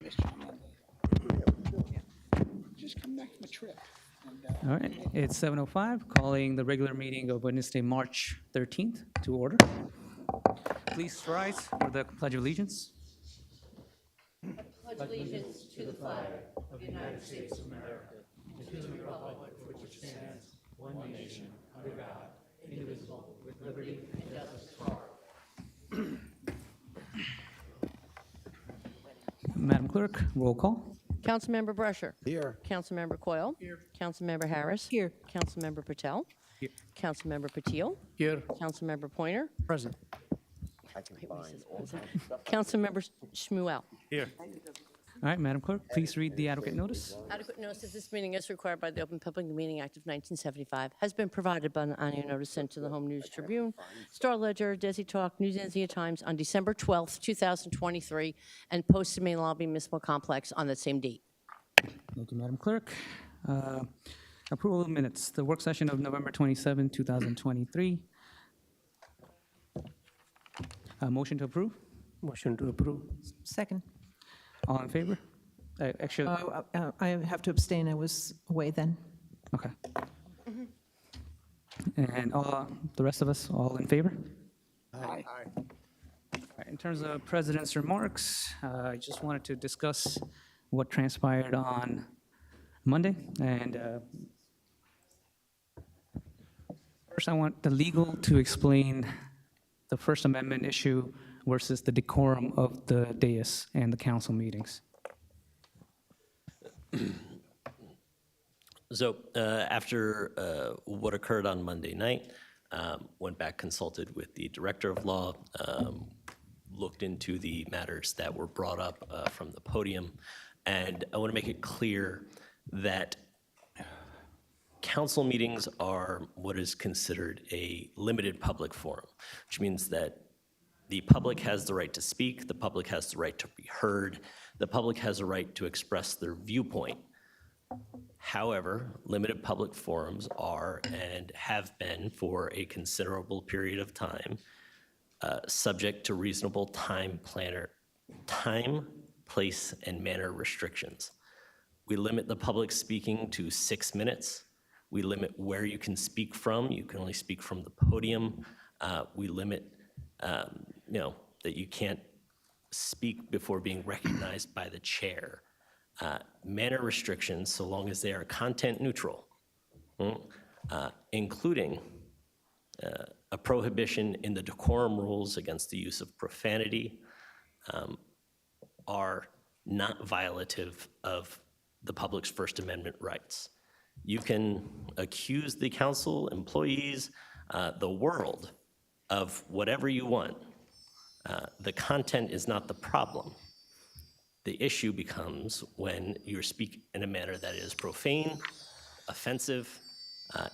Yes, John. Just come back from a trip. And, All right, it's 7:05, calling the regular meeting of Wednesday, March 13th to order. Please rise for the Pledge of Allegiance. Pledge allegiance to the flag of the United States of America and to the republic for which it stands, one nation, under God, indivisible, with liberty and justice for all. Madam Clerk, roll call. Councilmember Brusher. Here. Councilmember Coyle. Here. Councilmember Harris. Here. Councilmember Patel. Here. Councilmember Patil. Here. Councilmember Pointer. Present. Councilmember Shmuel. Here. All right, Madam Clerk, please read the adequate notice. Adequate notice of this meeting as required by the Open Public Meeting Act of 1975 has been provided by an annual notice sent to the Home News Tribune, Star Ledger, Desi Talk, News Asia Times on December 12th, 2023, and posted in Main Lobby Municipal Complex on that same date. Thank you, Madam Clerk. Approval of minutes, the work session of November 27, 2023. Motion to approve? Motion to approve. Second. All in favor? Actually, I have to abstain. I was away then. okay. And all, the rest of us, all in favor? Aye. All right, in terms of president's remarks, I just wanted to discuss what transpired on Monday. And first, I want the legal to explain the First Amendment issue versus the decorum of the dais and the council meetings. So after what occurred on Monday night, went back, consulted with the director of law, looked into the matters that were brought up from the podium, and I want to make it clear that council meetings are what is considered a limited public forum, which means that the public has the right to speak, the public has the right to be heard, the public has a right to express their viewpoint. However, limited public forums are and have been for a considerable period of time subject to reasonable time, place, and manner restrictions. We limit the public speaking to 6 minutes. We limit where you can speak from. You can only speak from the podium. We limit, that you can't speak before being recognized by the chair. Manner restrictions, so long as they are content neutral, including a prohibition in the decorum rules against the use of profanity, are not violative of the public's First Amendment rights. You can accuse the council, employees, the world of whatever you want. The content is not the problem. The issue becomes when you speak in a manner that is profane, offensive,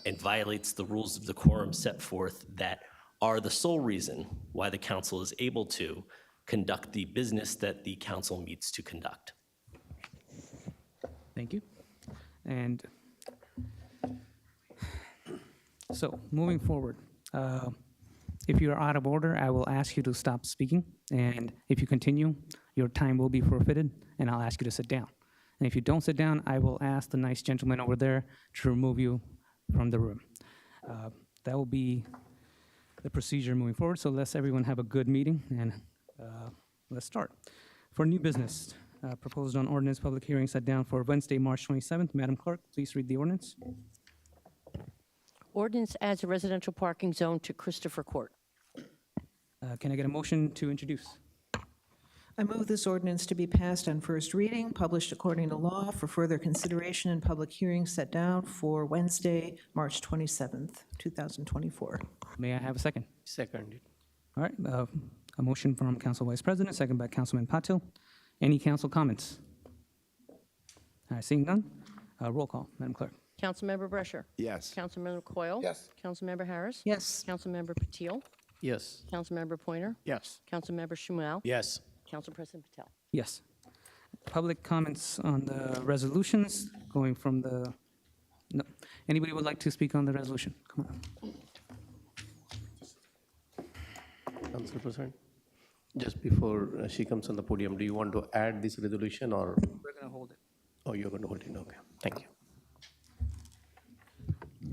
and violates the rules of decorum set forth that are the sole reason why the council is able to conduct the business that the council meets to conduct. Thank you. And so, moving forward, if you are out of order, I will ask you to stop speaking. And if you continue, your time will be forfeited, and I'll ask you to sit down. And if you don't sit down, I will ask the nice gentleman over there to remove you from the room. That will be the procedure moving forward. So let's everyone have a good meeting, and let's start. For new business, proposed on ordinance public hearing set down for Wednesday, March 27th. Madam Clerk, please read the ordinance. Ordinance adds a residential parking zone to Christopher Court. Can I get a motion to introduce? I move this ordinance to be passed on first reading, published according to law for further consideration and public hearing set down for Wednesday, March 27th, 2024. May I have a second? Seconded. All right, a motion from Council Vice President, second by Councilman Patil. Any council comments? All right, seeing none, roll call, Madam Clerk. Councilmember Brusher. Yes. Councilmember Coyle. Yes. Councilmember Harris. Yes. Councilmember Patil. Yes. Councilmember Pointer. Yes. Councilmember Shmuel. Yes. Council President Patel. Yes. Public comments on the resolutions, going from the, no. Anybody would like to speak on the resolution? Come on. Council President. Just before she comes on the podium, do you want to add this resolution or, We're going to hold it. oh, you're going to hold it? Okay, thank you.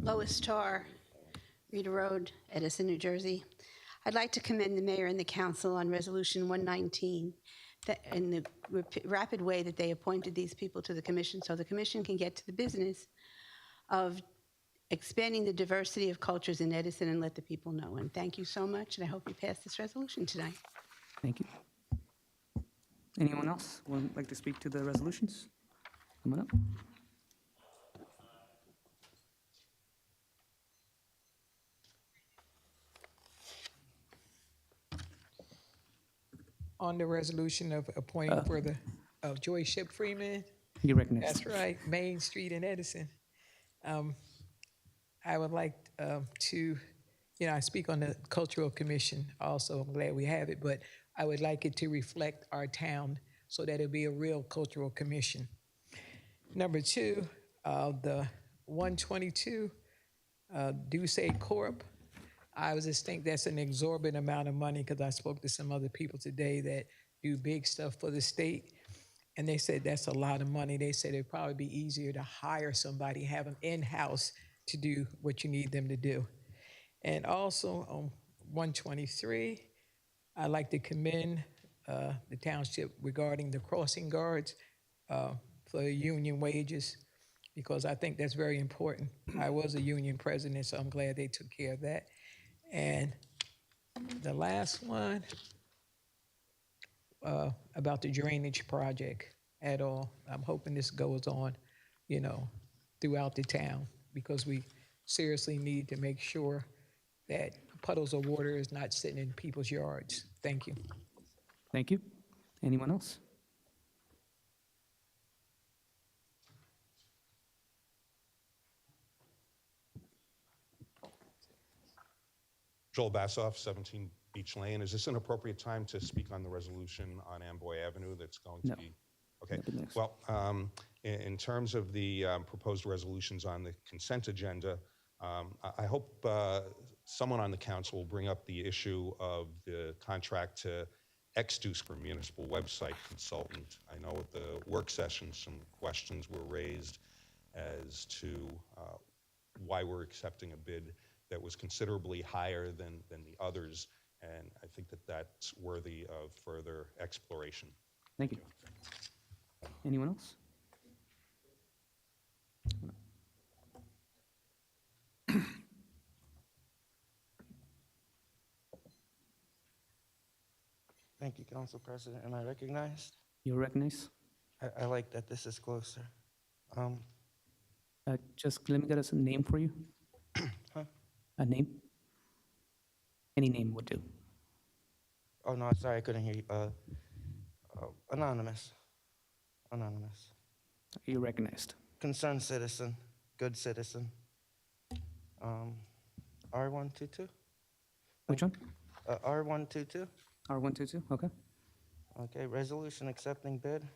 Lois Tarr, Reeder Road, Edison, New Jersey. I'd like to commend the mayor and the council on Resolution 119, that in the rapid way that they appointed these people to the commission, so the commission can get to the business of expanding the diversity of cultures in Edison and let the people know. And thank you so much, and I hope you pass this resolution tonight. Thank you. Anyone else would like to speak to the resolutions? Come on up. On the resolution of appointing for the, Joy Ship Freeman, You recognize. that's right, Main Street in Edison. I would like to, I speak on the Cultural Commission also, I'm glad we have it, but I would like it to reflect our town so that it'll be a real cultural commission. Number two, the 122, do say Corp. I was just think that's an exorbitant amount of money because I spoke to some other people today that do big stuff for the state, and they said that's a lot of money. They said it'd probably be easier to hire somebody, have them in-house to do what you need them to do. And also on 123, I'd like to commend the township regarding the crossing guards for union wages, because I think that's very important. I was a union president, so I'm glad they took care of that. And the last one, about the drainage project at all. I'm hoping this goes on, throughout the town, because we seriously need to make sure that puddles of water is not sitting in people's yards. Thank you. Thank you. Anyone else? Joel Bassoff, 17 Beach Lane. Is this an appropriate time to speak on the resolution on Amboy Avenue that's going to No. be? Okay. That'd be next. Well, in terms of the proposed resolutions on the consent agenda, I hope someone on the council will bring up the issue of the contract to Extus for municipal website consultant. I know at the work session, some questions were raised as to why we're accepting a bid that was considerably higher than the others, and I think that that's worthy of further exploration. Thank you. Anyone else? Thank you, Council President. Am I recognized? You recognize? I like that this is closer. Just let me get us a name for you. Huh? A name? Any name would do. Oh, no, sorry, I couldn't hear you. Anonymous. Anonymous. You recognized. Concerned citizen, good citizen. R122? Which one? R122? R122, okay. Okay, resolution accepting bid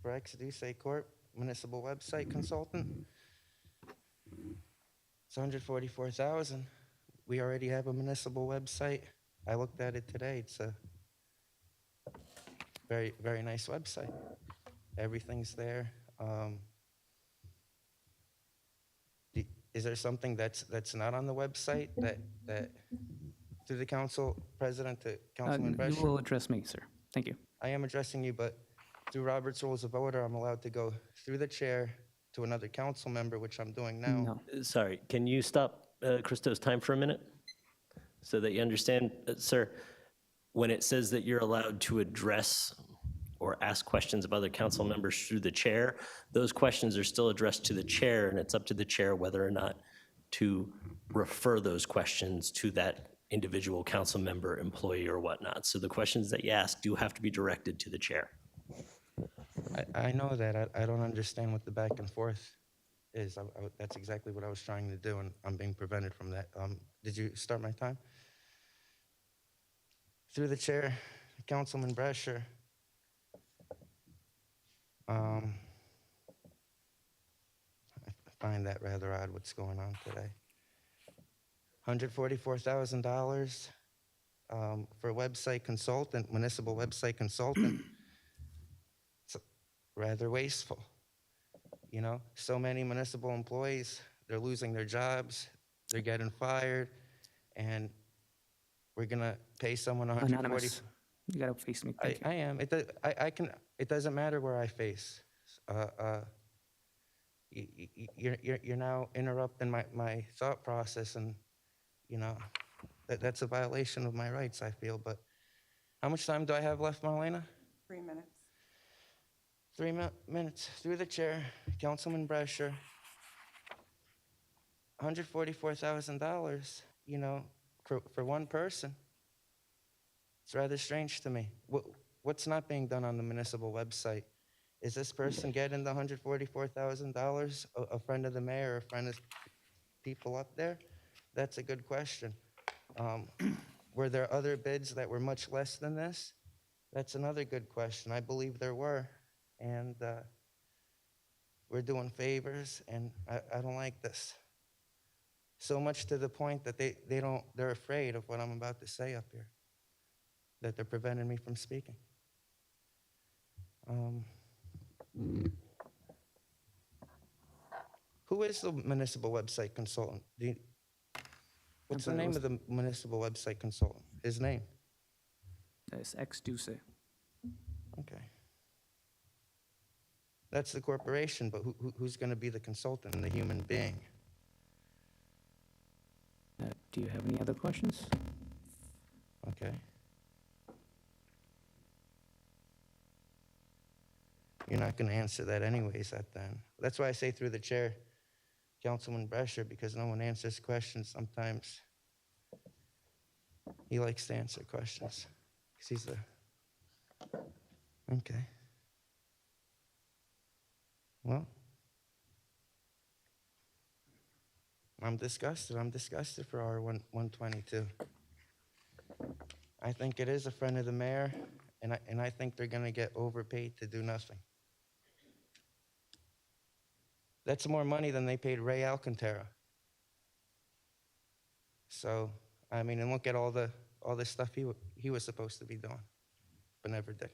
for Exduce Corp. Municipal website consultant. It's $144,000. We already have a municipal website. I looked at it today. It's a very, very nice website. Everything's there. Is there something that's not on the website that through the council president to Councilman You Brescher? will address me, sir. Thank you. I am addressing you, but through Robert's Rules of Order, I'm allowed to go through the chair to another council member, which I'm doing now. No. Sorry, can you stop Christo's time for a minute? So that you understand, sir, when it says that you're allowed to address or ask questions of other council members through the chair, those questions are still addressed to the chair, and it's up to the chair whether or not to refer those questions to that individual council member, employee, or whatnot. So the questions that you ask do have to be directed to the chair. I know that. I don't understand what the back and forth is. That's exactly what I was trying to do, and I'm being prevented from that. Did you start my time? Through the chair, Councilman Brescher. I find that rather odd what's going on today. $144,000 for website consultant, municipal website consultant, it's rather wasteful. You know, so many municipal employees, they're losing their jobs, they're getting fired, and we're gonna pay someone 140. Anonymous, you gotta face me, thank you. I am. It doesn't matter where I face. You're now interrupting my thought process, and you know that's a violation of my rights, I feel. But how much time do I have left, Marlena? 3 minutes. 3 minutes. Through the chair, Councilman Brescher. $144,000. You know, for one person. It's rather strange to me. What's not being done on the municipal website? Is this person getting the $144,000? A friend of the mayor, a friend of people up there? That's a good question. Were there other bids that were much less than this? That's another good question. I believe there were. And we're doing favors, and I don't like this. So much to the point that they're afraid of what I'm about to say up here, that they're preventing me from speaking. Who is the municipal website consultant? What's the name of the municipal website consultant? His name? That's ex-Duce. Okay. That's the corporation, but who's going to be the consultant and the human being? Do you have any other questions? Okay. You're not going to answer that anyways, then. That's why I say through the chair, Councilman Brescher, because no one answers questions. Sometimes he likes to answer questions. 'Cause he's the... Okay. Well, I'm disgusted. I'm disgusted for R122. I think it is a friend of the mayor, and I think they're going to get overpaid to do nothing. That's more money than they paid Ray Alcantara. So, I mean, and look at all the stuff he was supposed to be doing, but never did.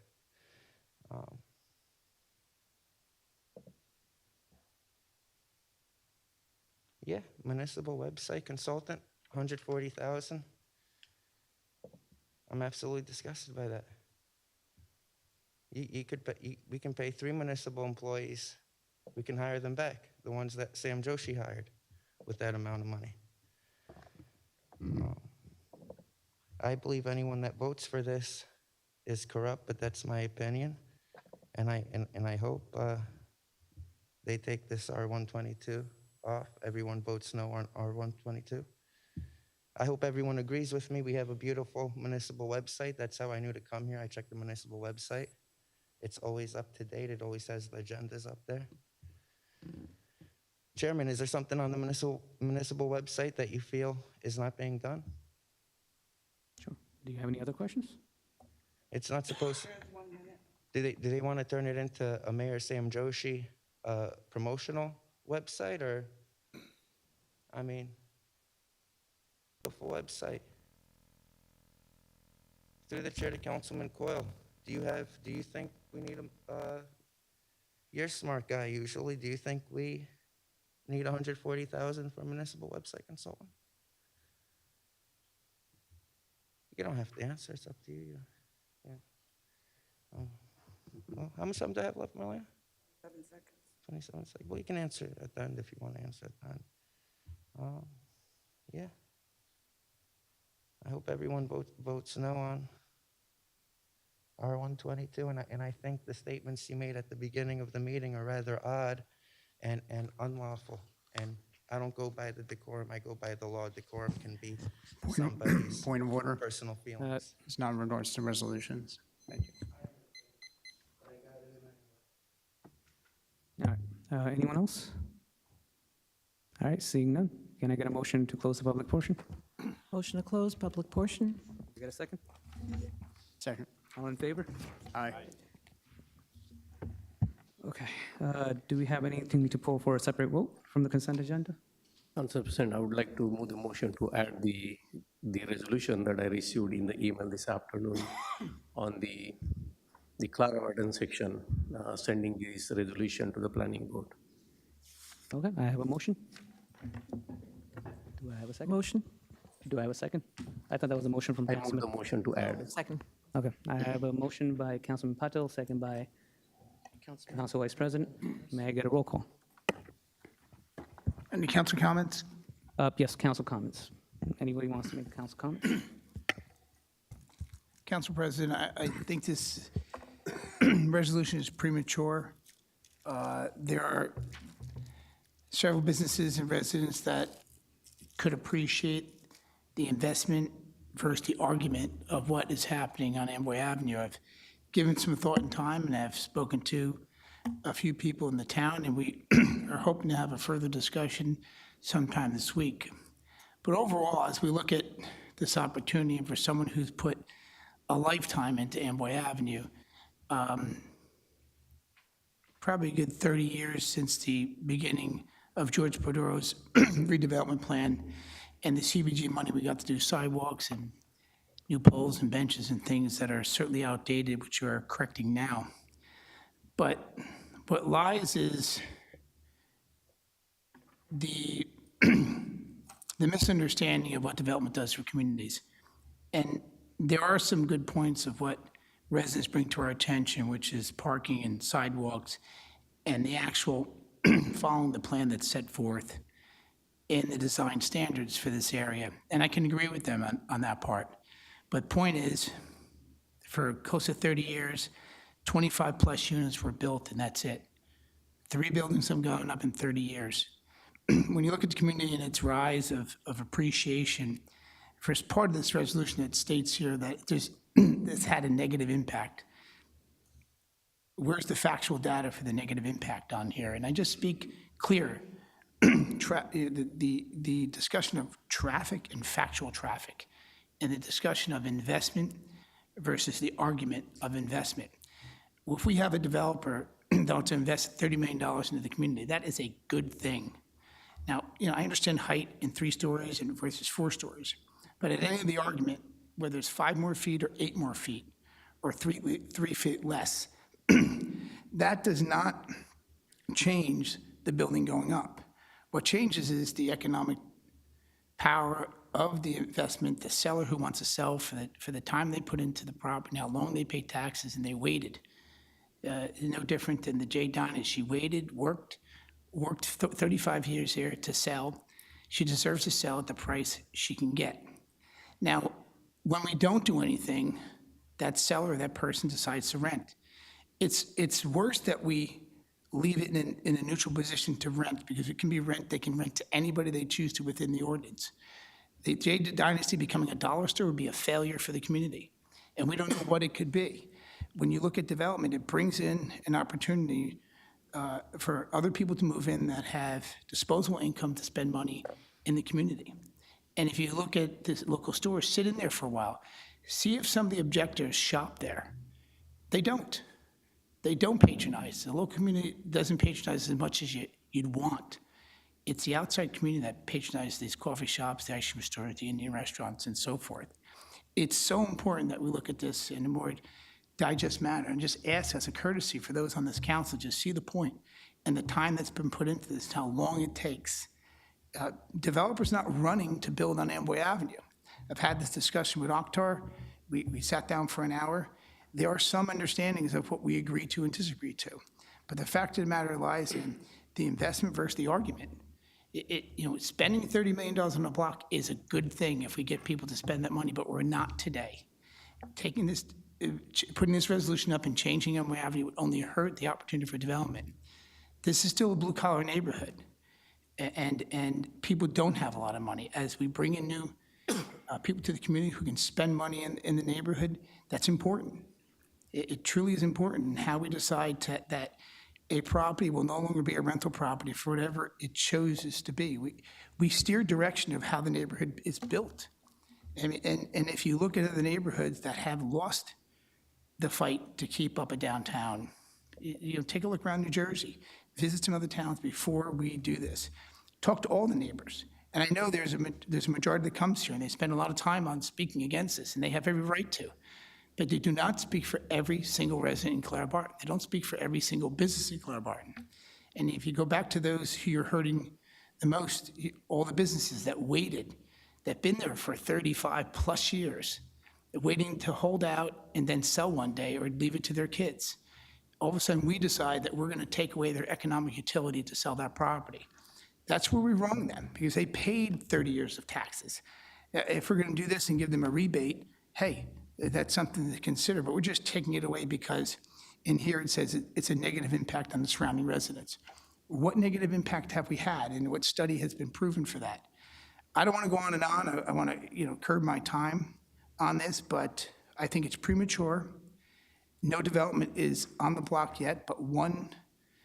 Yeah, municipal website consultant, $140,000. I'm absolutely disgusted by that. We can pay 3 municipal employees. We can hire them back, the ones that Sam Joshi hired, with that amount of money. I believe anyone that votes for this is corrupt, but that's my opinion, and I hope they take this R122 off. Everyone votes no on R122. I hope everyone agrees with me. We have a beautiful municipal website. That's how I knew to come here. I checked the municipal website. It's always up to date. It always has the agendas up there. Chairman, is there something on the municipal website that you feel is not being done? Sure. Do you have any other questions? It's not supposed. There's 1 minute. Do they want to turn it into a Mayor Sam Joshi promotional website, or, I mean, the full website? Through the chair to Councilman Coyle, do you think we need you're a smart guy usually, do you think we need $140,000 for a municipal website consultant? You don't have to answer, it's up to you. Yeah. Well, how much time do I have left, Marlena? 7 seconds. 27 seconds. Well, you can answer it at the end if you want to answer at the end. Yeah. I hope everyone votes no on R122, and I think the statements you made at the beginning of the meeting are rather odd and unlawful. And I don't go by the decorum, I go by the law. Decorum can be somebody's Point of order. personal feelings. It's not in regards to resolutions. Thank you. All right. Anyone else? All right, seeing none. Can I get a motion to close the public portion? Motion to close public portion. You got a second? Second. All in favor? Aye. Okay. Do we have anything to pull for a separate vote from the consent agenda? Council President, I would like to move the motion to add the resolution that I received in the email this afternoon on the Clara Garden section, sending this resolution to the planning board. Okay, I have a motion. Do I have a second? Motion? Do I have a second? I thought that was a motion from I move Councilman. the motion to add. Second. Okay, I have a motion by Councilman Patel, second by Council Vice President. May I get a roll call? Any council comments? Yes, council comments. Anybody wants to make a council comment? Council President, I think this resolution is premature. There are several businesses and residents that could appreciate the investment versus the argument of what is happening on Amboy Avenue. I've given some thought and time, and I've spoken to a few people in the town, and we are hoping to have a further discussion sometime this week. But overall, as we look at this opportunity for someone who's put a lifetime into Amboy Avenue, probably a good 30 years since the beginning of George Poduro's redevelopment plan and the CBG money, we got to do sidewalks and new poles and benches and things that are certainly outdated, which we are correcting now. But what lies is the misunderstanding of what development does for communities. And there are some good points of what residents bring to our attention, which is parking and sidewalks and the actual following the plan that's set forth in the design standards for this area. And I can agree with them on that part. But point is, for close to 30 years, 25 plus units were built and that's it. 3 buildings have gone up in 30 years. When you look at the community and its rise of appreciation, first part of this resolution, it states here that this had a negative impact. Where's the factual data for the negative impact on here? And I just speak clear. The discussion of traffic and factual traffic, and the discussion of investment versus the argument of investment. Well, if we have a developer that wants to invest $30 million into the community, that is a good thing. Now, I understand height in 3 stories and versus 4 stories, but at any of the argument, whether it's 5 more feet or 8 more feet, or 3 feet less, that does not change the building going up. What changes is the economic power of the investment, the seller who wants to sell for the time they put into the property, how long they pay taxes, and they waited. No different than the J. Donna. She waited, worked 35 years here to sell. She deserves to sell at the price she can get. Now, when we don't do anything, that seller, that person decides to rent. It's worse that we leave it in a neutral position to rent, because it can be rent, they can rent to anybody they choose to within the ordinance. The J Dynasty becoming a dollar store would be a failure for the community, and we don't know what it could be. When you look at development, it brings in an opportunity for other people to move in that have disposable income to spend money in the community. And if you look at this local store, sit in there for a while, see if some of the objectors shop there. They don't. They don't patronize. The local community doesn't patronize as much as you'd want. It's the outside community that patronizes these coffee shops, the ice cream stores, the Indian restaurants, and so forth. It's so important that we look at this in a more digest manner and just ask as a courtesy for those on this council, just see the point and the time that's been put into this, how long it takes. Developers not running to build on Amboy Avenue. I've had this discussion with Oktar. We sat down for an hour. There are some understandings of what we agree to and disagree to. But the fact of the matter lies in the investment versus the argument. Spending $30 million on a block is a good thing if we get people to spend that money, but we're not today. Putting this resolution up and changing Amboy Avenue would only hurt the opportunity for development. This is still a blue-collar neighborhood, and people don't have a lot of money. As we bring in new people to the community who can spend money in the neighborhood, that's important. It truly is important in how we decide that a property will no longer be a rental property for whatever it chooses to be. We steer direction of how the neighborhood is built. And if you look at other neighborhoods that have lost the fight to keep up a downtown, take a look around New Jersey, visit some other towns before we do this. Talk to all the neighbors. And I know there's a majority that comes here, and they spend a lot of time on speaking against this, and they have every right to. But they do not speak for every single resident in Clara Barton. They don't speak for every single business in Clara Barton. And if you go back to those who you're hurting the most, all the businesses that waited, that been there for 35+ years, waiting to hold out and then sell one day or leave it to their kids. All of a sudden, we decide that we're going to take away their economic utility to sell that property. That's where we wrong them, because they paid 30 years of taxes. If we're going to do this and give them a rebate, hey, that's something to consider, but we're just taking it away because in here it says it's a negative impact on the surrounding residents. What negative impact have we had, and what study has been proven for that? I don't want to go on and on. I want to curb my time on this, but I think it's premature. No development is on the block yet, but one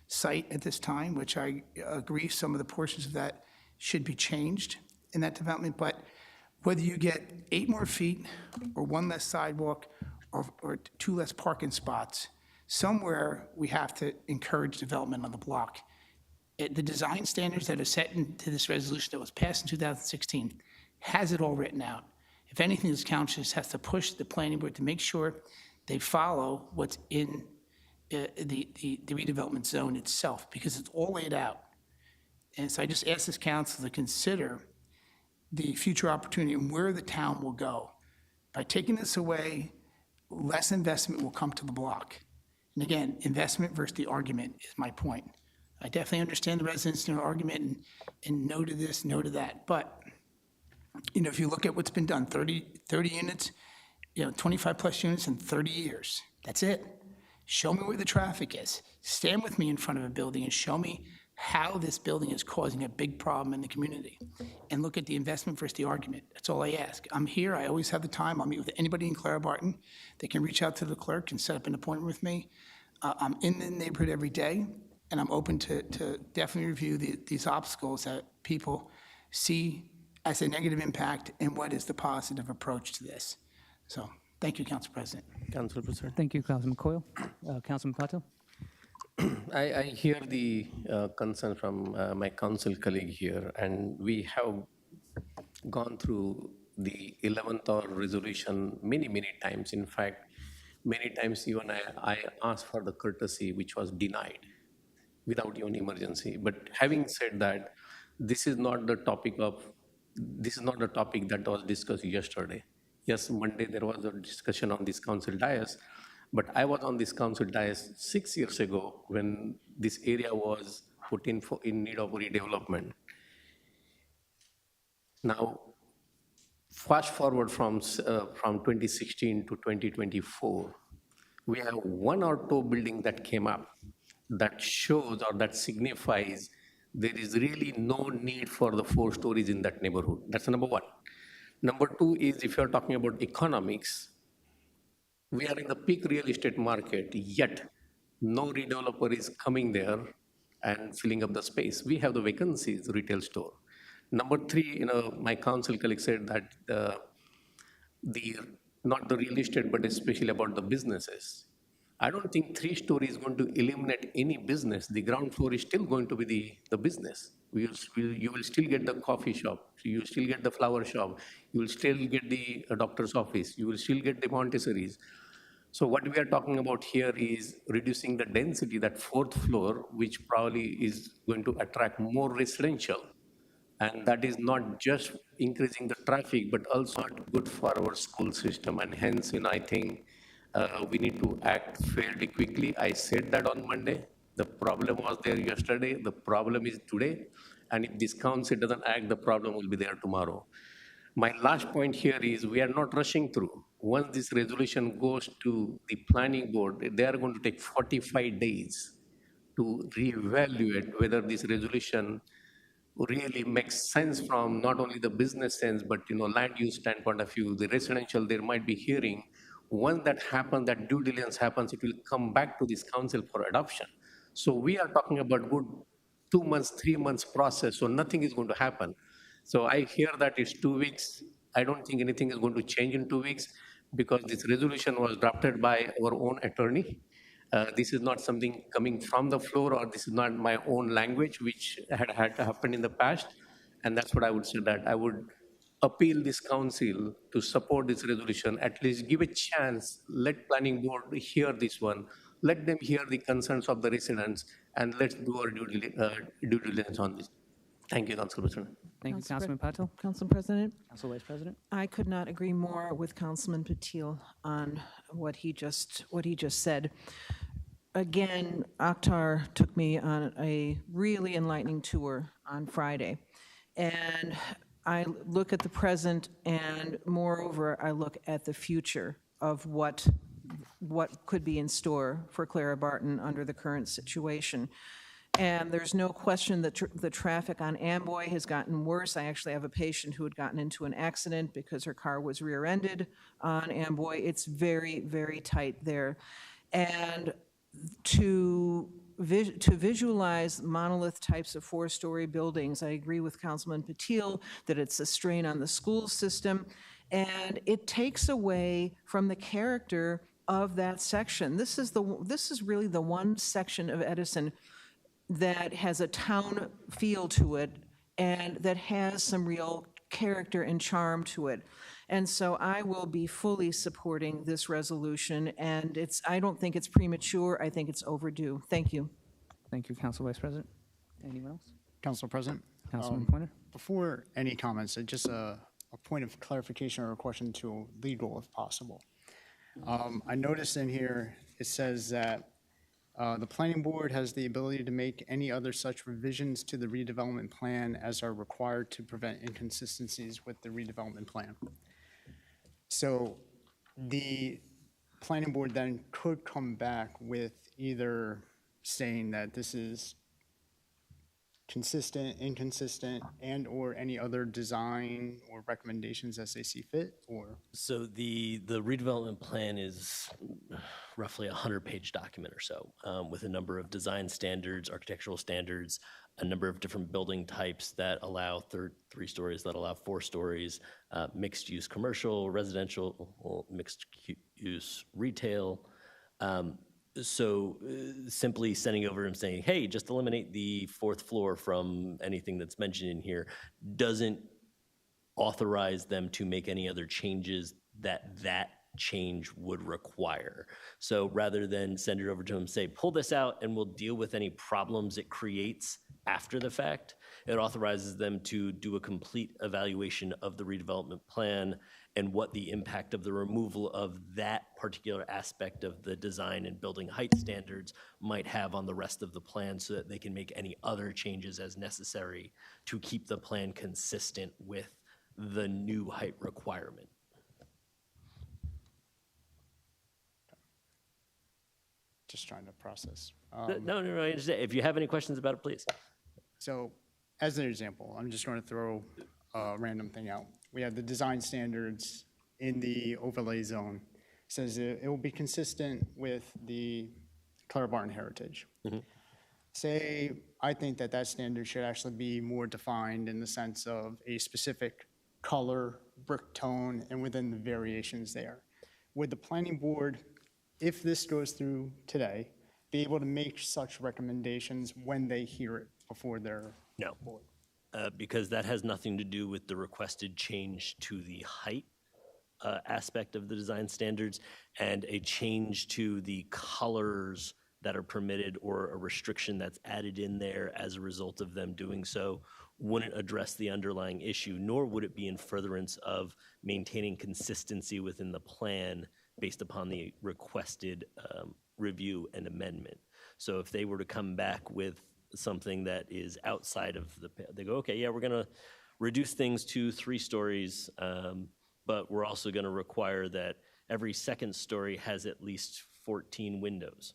site at this time, which I agree some of the portions of that should be changed in that development. But whether you get 8 more feet or 1 less sidewalk or 2 less parking spots, somewhere we have to encourage development on the block. The design standards that are set into this resolution that was passed in 2016 has it all written out. If anything, this council just has to push the planning board to make sure they follow what's in the redevelopment zone itself, because it's all laid out. And so I just ask this council to consider the future opportunity and where the town will go. By taking this away, less investment will come to the block. And again, investment versus the argument is my point. I definitely understand the residents in their argument and no to this, no to that. But, if you look at what's been done, 30 units, 25+ units in 30 years, that's it. Show me where the traffic is. Stand with me in front of a building and show me how this building is causing a big problem in the community. And look at the investment versus the argument. That's all I ask. I'm here. I always have the time. I'll meet with anybody in Clara Barton. They can reach out to the clerk and set up an appointment with me. I'm in the neighborhood every day, and I'm open to definitely review these obstacles that people see as a negative impact and what is the positive approach to this. So thank you, Council President. Council President. Thank you, Councilman Coyle. Councilman Patel? I hear the concern from my council colleague here, and we have gone through the 11th hour resolution many times. In fact, many times even I asked for the courtesy, which was denied without even emergency. But having said that, this is not the topic that was discussed yesterday. Yes, Monday there was a discussion on this council dais, but I was on this council dais 6 years ago when this area was put in need of redevelopment. Now, fast forward from 2016 to 2024, we have 1 or 2 buildings that came up that shows or that signifies there is really no need for the 4 stories in that neighborhood. That's number 1. Number 2 is, if you're talking about economics, we are in the peak real estate market, yet no redeveloper is coming there and filling up the space. We have the vacancies, retail store. Number 3, my council colleague said that not the real estate, but especially about the businesses. I don't think 3 stories is going to eliminate any business. The ground floor is still going to be the business. You will still get the coffee shop, you will still get the flower shop, you will still get the doctor's office, you will still get the Montessori's. So what we are talking about here is reducing the density, that 4th floor, which probably is going to attract more residential. And that is not just increasing the traffic, but also not good for our school system. And hence, I think we need to act fairly quickly. I said that on Monday. The problem was there yesterday. The problem is today. And if this council doesn't act, the problem will be there tomorrow. My last point here is we are not rushing through. Once this resolution goes to the planning board, they are going to take 45 days to reevaluate whether this resolution really makes sense from not only the business sense, but land use standpoint of view, the residential there might be hearing. Once that happens, that due diligence happens, it will come back to this council for adoption. So we are talking about good 2 months, 3 months process, so nothing is going to happen. So I hear that it's 2 weeks. I don't think anything is going to change in 2 weeks because this resolution was drafted by our own attorney. This is not something coming from the floor, or this is not my own language, which had happened in the past. And that's what I would say, that I would appeal this council to support this resolution, at least give a chance, let planning board hear this one, let them hear the concerns of the residents, and let's do our due diligence on this. Thank you, Council President. Thank you, Council Councilman Patil. Council President, Council Vice President. I could not agree more with Councilman Patil on what he just said. Again, Akhtar took me on a really enlightening tour on Friday. And I look at the present, and moreover, I look at the future of what could be in store for Clara Barton under the current situation. And there's no question that the traffic on Amboy has gotten worse. I actually have a patient who had gotten into an accident because her car was rear-ended on Amboy. It's very, very tight there. And to visualize monolith types of four-story buildings, I agree with Councilman Patil that it's a strain on the school system, and it takes away from the character of that section. This is really the one section of Edison that has a town feel to it and that has some real character and charm to it. And so I will be fully supporting this resolution, and I don't think it's premature. I think it's overdue. Thank you. Thank you, Council Vice President. Anyone else? Council President. Councilman Pointer. Before any comments, just a point of clarification or a question to legal, if possible. I noticed in here, it says that the planning board has the ability to make any other such revisions to the redevelopment plan as are required to prevent inconsistencies with the redevelopment plan. So the planning board then could come back with either saying that this is consistent, inconsistent, and/or any other design or recommendations as they see fit, or? So the redevelopment plan is roughly a 100-page document or so, with a number of design standards, architectural standards, a number of different building types that allow 3 stories, that allow 4 stories, mixed-use commercial, residential, mixed-use retail. So simply sending over and saying, hey, just eliminate the 4th floor from anything that's mentioned in here doesn't authorize them to make any other changes that change would require. So rather than send it over to them, say, pull this out and we'll deal with any problems it creates after the fact, it authorizes them to do a complete evaluation of the redevelopment plan and what the impact of the removal of that particular aspect of the design and building height standards might have on the rest of the plan, so that they can make any other changes as necessary to keep the plan consistent with the new height requirement. Just trying to process. No, I understand. If you have any questions about it, please. So as an example, I'm just going to throw a random thing out. We have the design standards in the overlay zone. It says it will be consistent with the Clara Barton heritage. Mm-hmm. Say, I think that standard should actually be more defined in the sense of a specific color, brick tone, and within the variations there. Would the planning board, if this goes through today, be able to make such recommendations when they hear it before their No. board? Because that has nothing to do with the requested change to the height aspect of the design standards, and a change to the colors that are permitted or a restriction that's added in there as a result of them doing so wouldn't address the underlying issue, nor would it be in furtherance of maintaining consistency within the plan based upon the requested review and amendment. So if they were to come back with something that is outside of they go, okay, yeah, we're going to reduce things to 3 stories, but we're also going to require that every second story has at least 14 windows.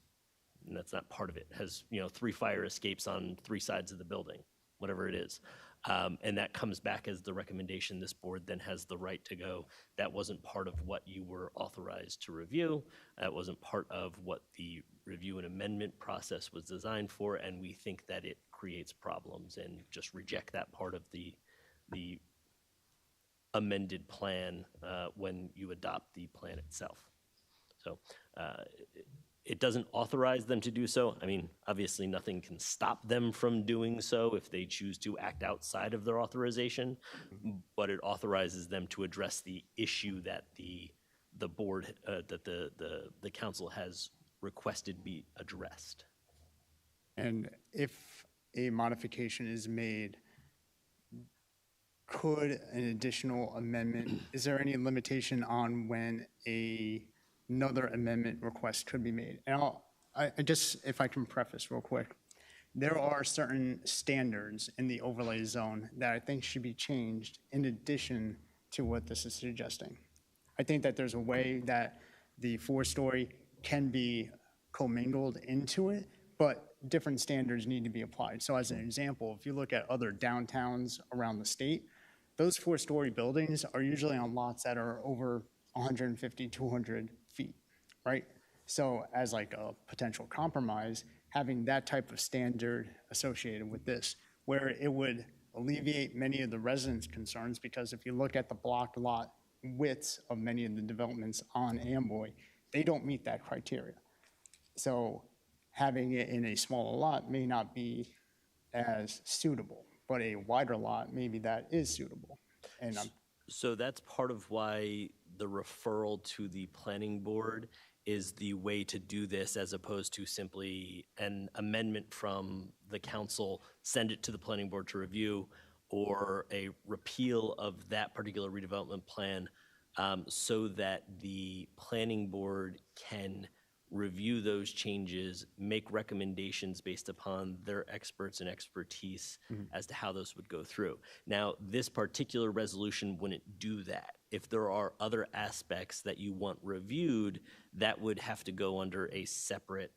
And that's not part of it. It has, 3 fire escapes on 3 sides of the building, whatever it is. And that comes back as the recommendation. This board then has the right to go, that wasn't part of what you were authorized to review. That wasn't part of what the review and amendment process was designed for, and we think that it creates problems, and just reject that part of the amended plan when you adopt the plan itself. So It doesn't authorize them to do so. I mean, obviously, nothing can stop them from doing so if they choose to act outside of their authorization, but it authorizes them to address the issue that the board, that the council has requested be addressed. And if a modification is made, could an additional amendment, is there any limitation on when another amendment request could be made? And I just, if I can preface real quick, there are certain standards in the overlay zone that I think should be changed in addition to what this is suggesting. I think that there's a way that the 4-story can be commingled into it, but different standards need to be applied. So as an example, if you look at other downtowns around the state, those 4-story buildings are usually on lots that are over 150, 200 feet, right? So as like a potential compromise, having that type of standard associated with this, where it would alleviate many of the residents' concerns, because if you look at the blocked lot widths of many of the developments on Amboy, they don't meet that criteria. So having it in a smaller lot may not be as suitable, but a wider lot, maybe that is suitable. And So that's part of why the referral to the planning board is the way to do this, as opposed to simply an amendment from the council, send it to the planning board to review, or a repeal of that particular redevelopment plan, so that the planning board can review those changes, make recommendations based upon their experts and expertise as to how those would go through. Now, this particular resolution wouldn't do that. If there are other aspects that you want reviewed, that would have to go under a separate,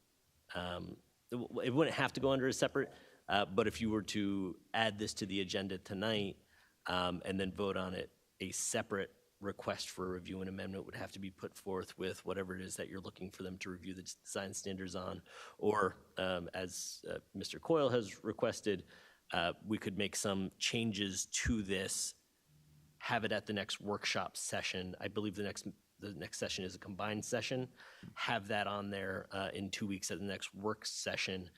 it wouldn't have to go under a separate, but if you were to add this to the agenda tonight and then vote on it, a separate request for a review and amendment would have to be put forth with whatever it is that you're looking for them to review the design standards on. Or as Mr. Coyle has requested, we could make some changes to this, have it at the next workshop session. I believe the next session is a combined session. Have that on there in 2 weeks at the next work session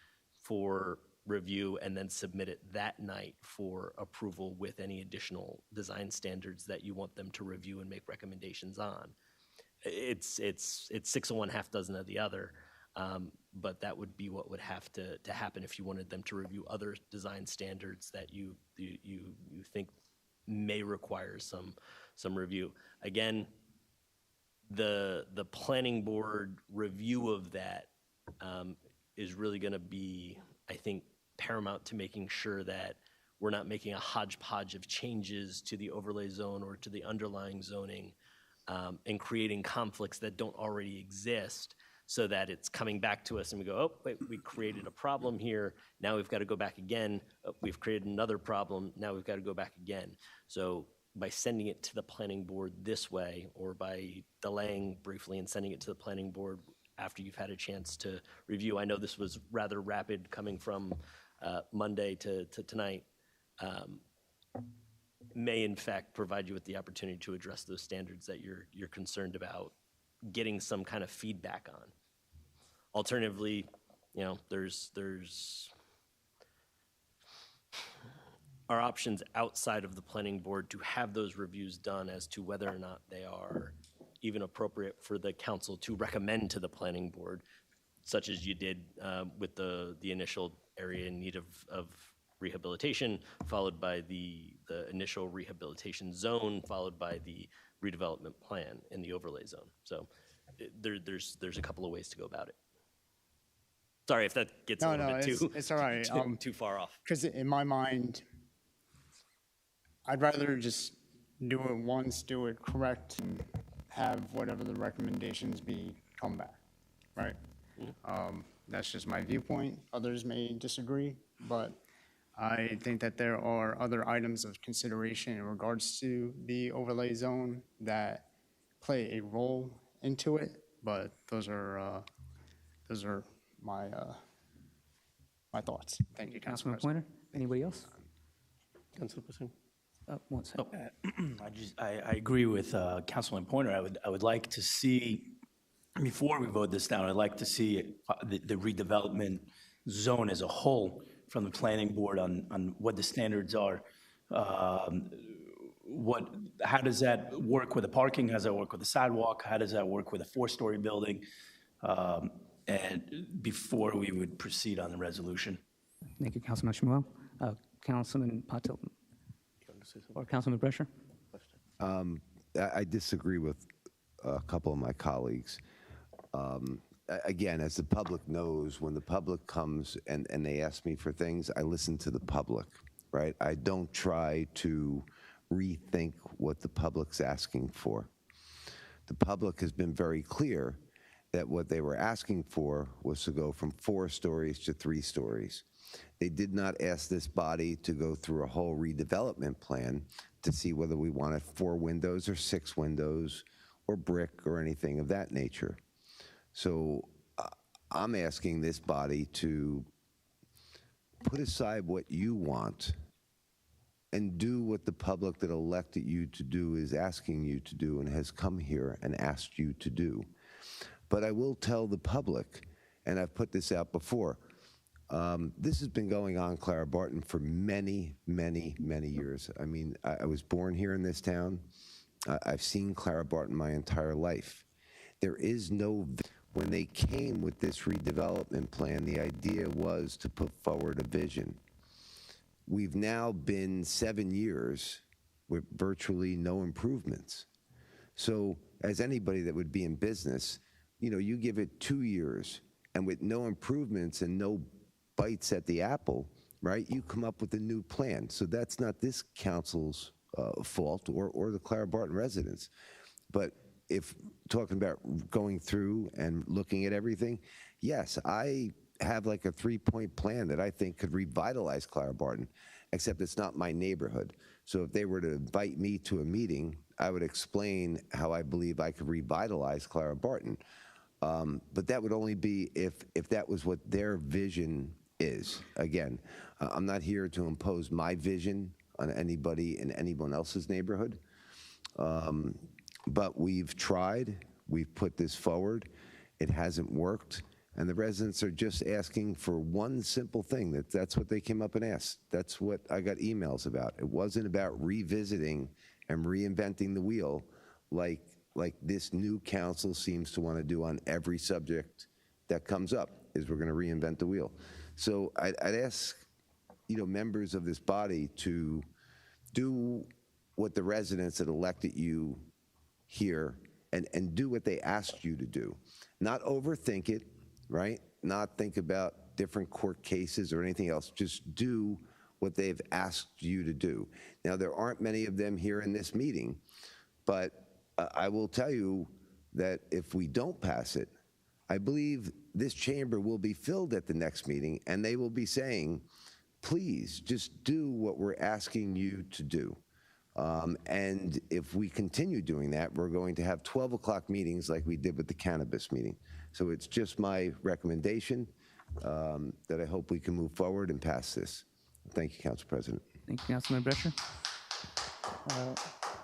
for review, and then submit it that night for approval with any additional design standards that you want them to review and make recommendations on. It's 6 of one, half dozen of the other, but that would be what would have to happen if you wanted them to review other design standards that you think may require some review. Again, the planning board review of that is really going to be, I think, paramount to making sure that we're not making a hodgepodge of changes to the overlay zone or to the underlying zoning and creating conflicts that don't already exist, so that it's coming back to us and we go, oh, wait, we created a problem here. Now we've got to go back again. Oh, we've created another problem. Now we've got to go back again. So by sending it to the planning board this way, or by delaying briefly and sending it to the planning board after you've had a chance to review. I know this was rather rapid coming from Monday to tonight, may in fact provide you with the opportunity to address those standards that you're concerned about getting some kind of feedback on. Alternatively, you know, there's our options outside of the planning board to have those reviews done as to whether or not they are even appropriate for the council to recommend to the planning board, such as you did with the initial area in need of rehabilitation, followed by the initial rehabilitation zone, followed by the redevelopment plan in the overlay zone. So there's a couple of ways to go about it. Sorry if that gets a little bit it's all right. too far off. Because in my mind, I'd rather just do it once, do it correct, and have whatever the recommendations be come back, right? That's just my viewpoint. Others may disagree, but I think that there are other items of consideration in regards to the overlay zone that play a role into it, but those are my my thoughts. Thank you, Councilman Councilman Pointer, anybody else? Council President. One second. I agree with Councilman Pointer. I would like to see before we vote this down, I'd like to see the redevelopment zone as a whole from the planning board on what the standards are. How does that work with the parking? How does that work with the sidewalk? How does that work with a 4-story building? And before we would proceed on the resolution. Thank you, Councilman Shmuel. Councilman Patil, or Councilman Brescher? I disagree with a couple of my colleagues. Again, as the public knows, when the public comes and they ask me for things, I listen to the public, right? I don't try to rethink what the public's asking for. The public has been very clear that what they were asking for was to go from 4 stories to 3 stories. They did not ask this body to go through a whole redevelopment plan to see whether we wanted 4 windows or 6 windows or brick or anything of that nature. So I'm asking this body to put aside what you want and do what the public that elected you to do is asking you to do and has come here and asked you to do. But I will tell the public, and I've put this out before, this has been going on, Clara Barton, for many, many, many years. I mean, I was born here in this town. I've seen Clara Barton my entire life. There is no, when they came with this redevelopment plan, the idea was to put forward a vision. We've now been 7 years with virtually no improvements. So as anybody that would be in business, you know, you give it 2 years and with no improvements and no bites at the apple, right, you come up with a new plan. So that's not this council's fault or the Clara Barton residents. But if talking about going through and looking at everything, yes, I have like a 3-point plan that I think could revitalize Clara Barton, except it's not my neighborhood. So if they were to invite me to a meeting, I would explain how I believe I could revitalize Clara Barton. But that would only be if that was what their vision is. Again, I'm not here to impose my vision on anybody in anyone else's neighborhood. But we've tried, we've put this forward, it hasn't worked, and the residents are just asking for one simple thing. That's what they came up and asked. That's what I got emails about. It wasn't about revisiting and reinventing the wheel like this new council seems to want to do on every subject that comes up, is we're going to reinvent the wheel. So I'd ask, you know, members of this body to do what the residents that elected you here and do what they asked you to do. Not overthink it, right? Not think about different court cases or anything else. Just do what they've asked you to do. Now, there aren't many of them here in this meeting, but I will tell you that if we don't pass it, I believe this chamber will be filled at the next meeting and they will be saying, please just do what we're asking you to do. And if we continue doing that, we're going to have 12 o'clock meetings like we did with the cannabis meeting. So it's just my recommendation that I hope we can move forward and pass this. Thank you, Council President. Thank you, Councilman Brescher.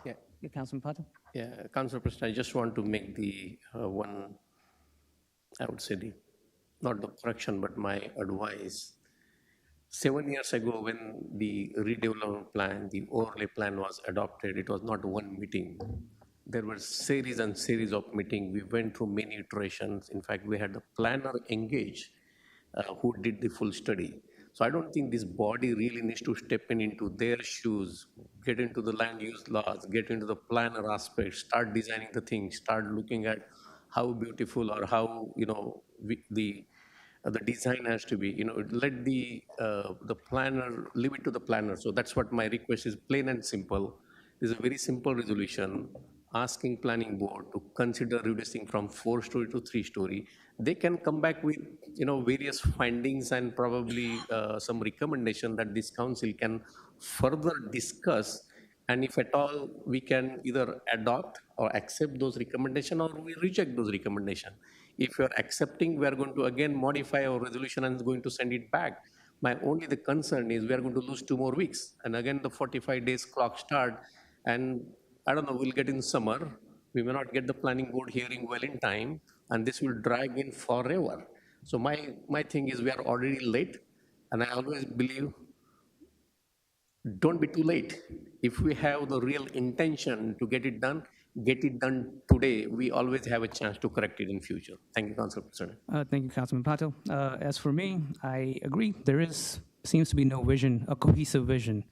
Yeah, Councilman Patil? Yeah, Council President, I just want to make the one, I would say not the correction, but my advice. 7 years ago, when the redevelopment plan, the overlay plan was adopted, it was not one meeting. There were series and series of meetings. We went through many iterations. In fact, we had the planner engaged who did the full study. So I don't think this body really needs to step into their shoes, get into the land use laws, get into the planner aspect, start designing the things, start looking at how beautiful or how, you know, the design has to be, you know, let the planner, leave it to the planner. So that's what my request is, plain and simple. This is a very simple resolution, asking planning board to consider reducing from 4-story to 3-story. They can come back with, you know, various findings and probably some recommendation that this council can further discuss. And if at all, we can either adopt or accept those recommendations or we reject those recommendations. If you're accepting, we are going to again modify our resolution and going to send it back. My only the concern is we are going to lose 2 more weeks. And again, the 45 days clock start. And I don't know, we'll get in summer. We may not get the planning board hearing well in time. and this will drag in forever. So my thing is we are already late, and I always believe don't be too late. If we have the real intention to get it done today. We always have a chance to correct it in future. Thank you, Council President. Thank you, Councilman Patel. As for me, I agree. There seems to be no vision, a cohesive vision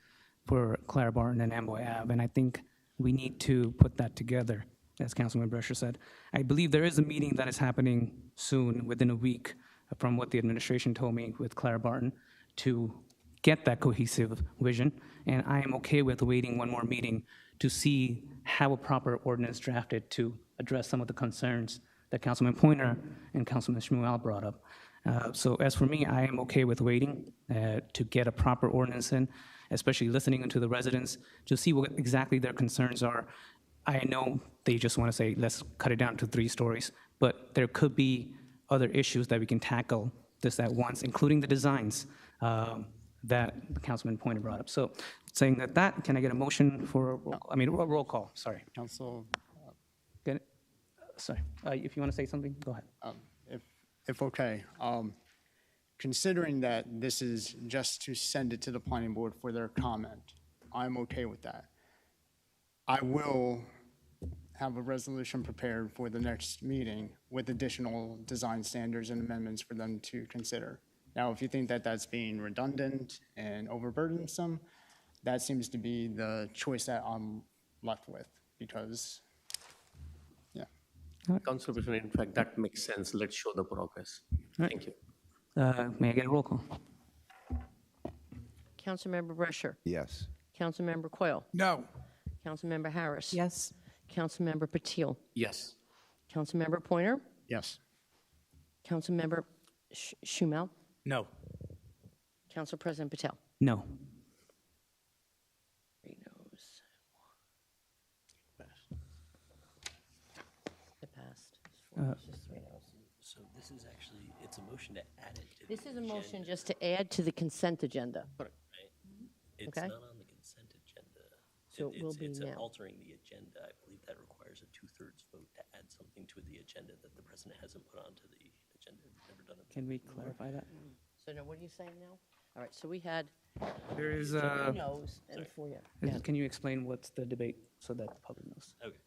for Clara Barton and Amboy Ave, and I think we need to put that together, as Councilman Brescher said. I believe there is a meeting that is happening soon, within a week, from what the administration told me with Clara Barton, to get that cohesive vision, and I am okay with waiting one more meeting to see how a proper ordinance drafted to address some of the concerns that Councilman Pointer and Councilman Shmuel brought up. So as for me, I am okay with waiting to get a proper ordinance in, especially listening to the residents to see what exactly their concerns are. I know they just want to say, let's cut it down to 3 stories, but there could be other issues that we can tackle this at once, including the designs that the Councilman Pointer brought up. So saying that, can I get a motion for a roll call, sorry. Council, Get it? Sorry, if you want to say something, go ahead. if okay, considering that this is just to send it to the planning board for their comment, I'm okay with that. I will have a resolution prepared for the next meeting with additional design standards and amendments for them to consider. Now, if you think that that's being redundant and overburdensome, that seems to be the choice that I'm left with, because, yeah. Council President, in fact, that makes sense. Let's show the progress. Thank you. May I get a roll call? Councilmember Brescher. Yes. Councilmember Coyle. No. Councilmember Harris. Yes. Councilmember Patil. Yes. Councilmember Pointer. Yes. Councilmember Schumel. No. Council President Patel. No. 3 noes. It passed. It's just 3 noes. So this is actually, it's a motion to add it to This the is a motion agenda, just to add to the consent agenda. right? It's Okay. not on the consent agenda. So it will be It's now. altering the agenda. I believe that requires a 2/3 vote to add something to the agenda that the president hasn't put onto the agenda. We've never done it. Can we clarify that? So now what are you saying now? All right, so we had There is 3 a, noes and 4 yes. can you explain what's the debate so that the public knows? Okay.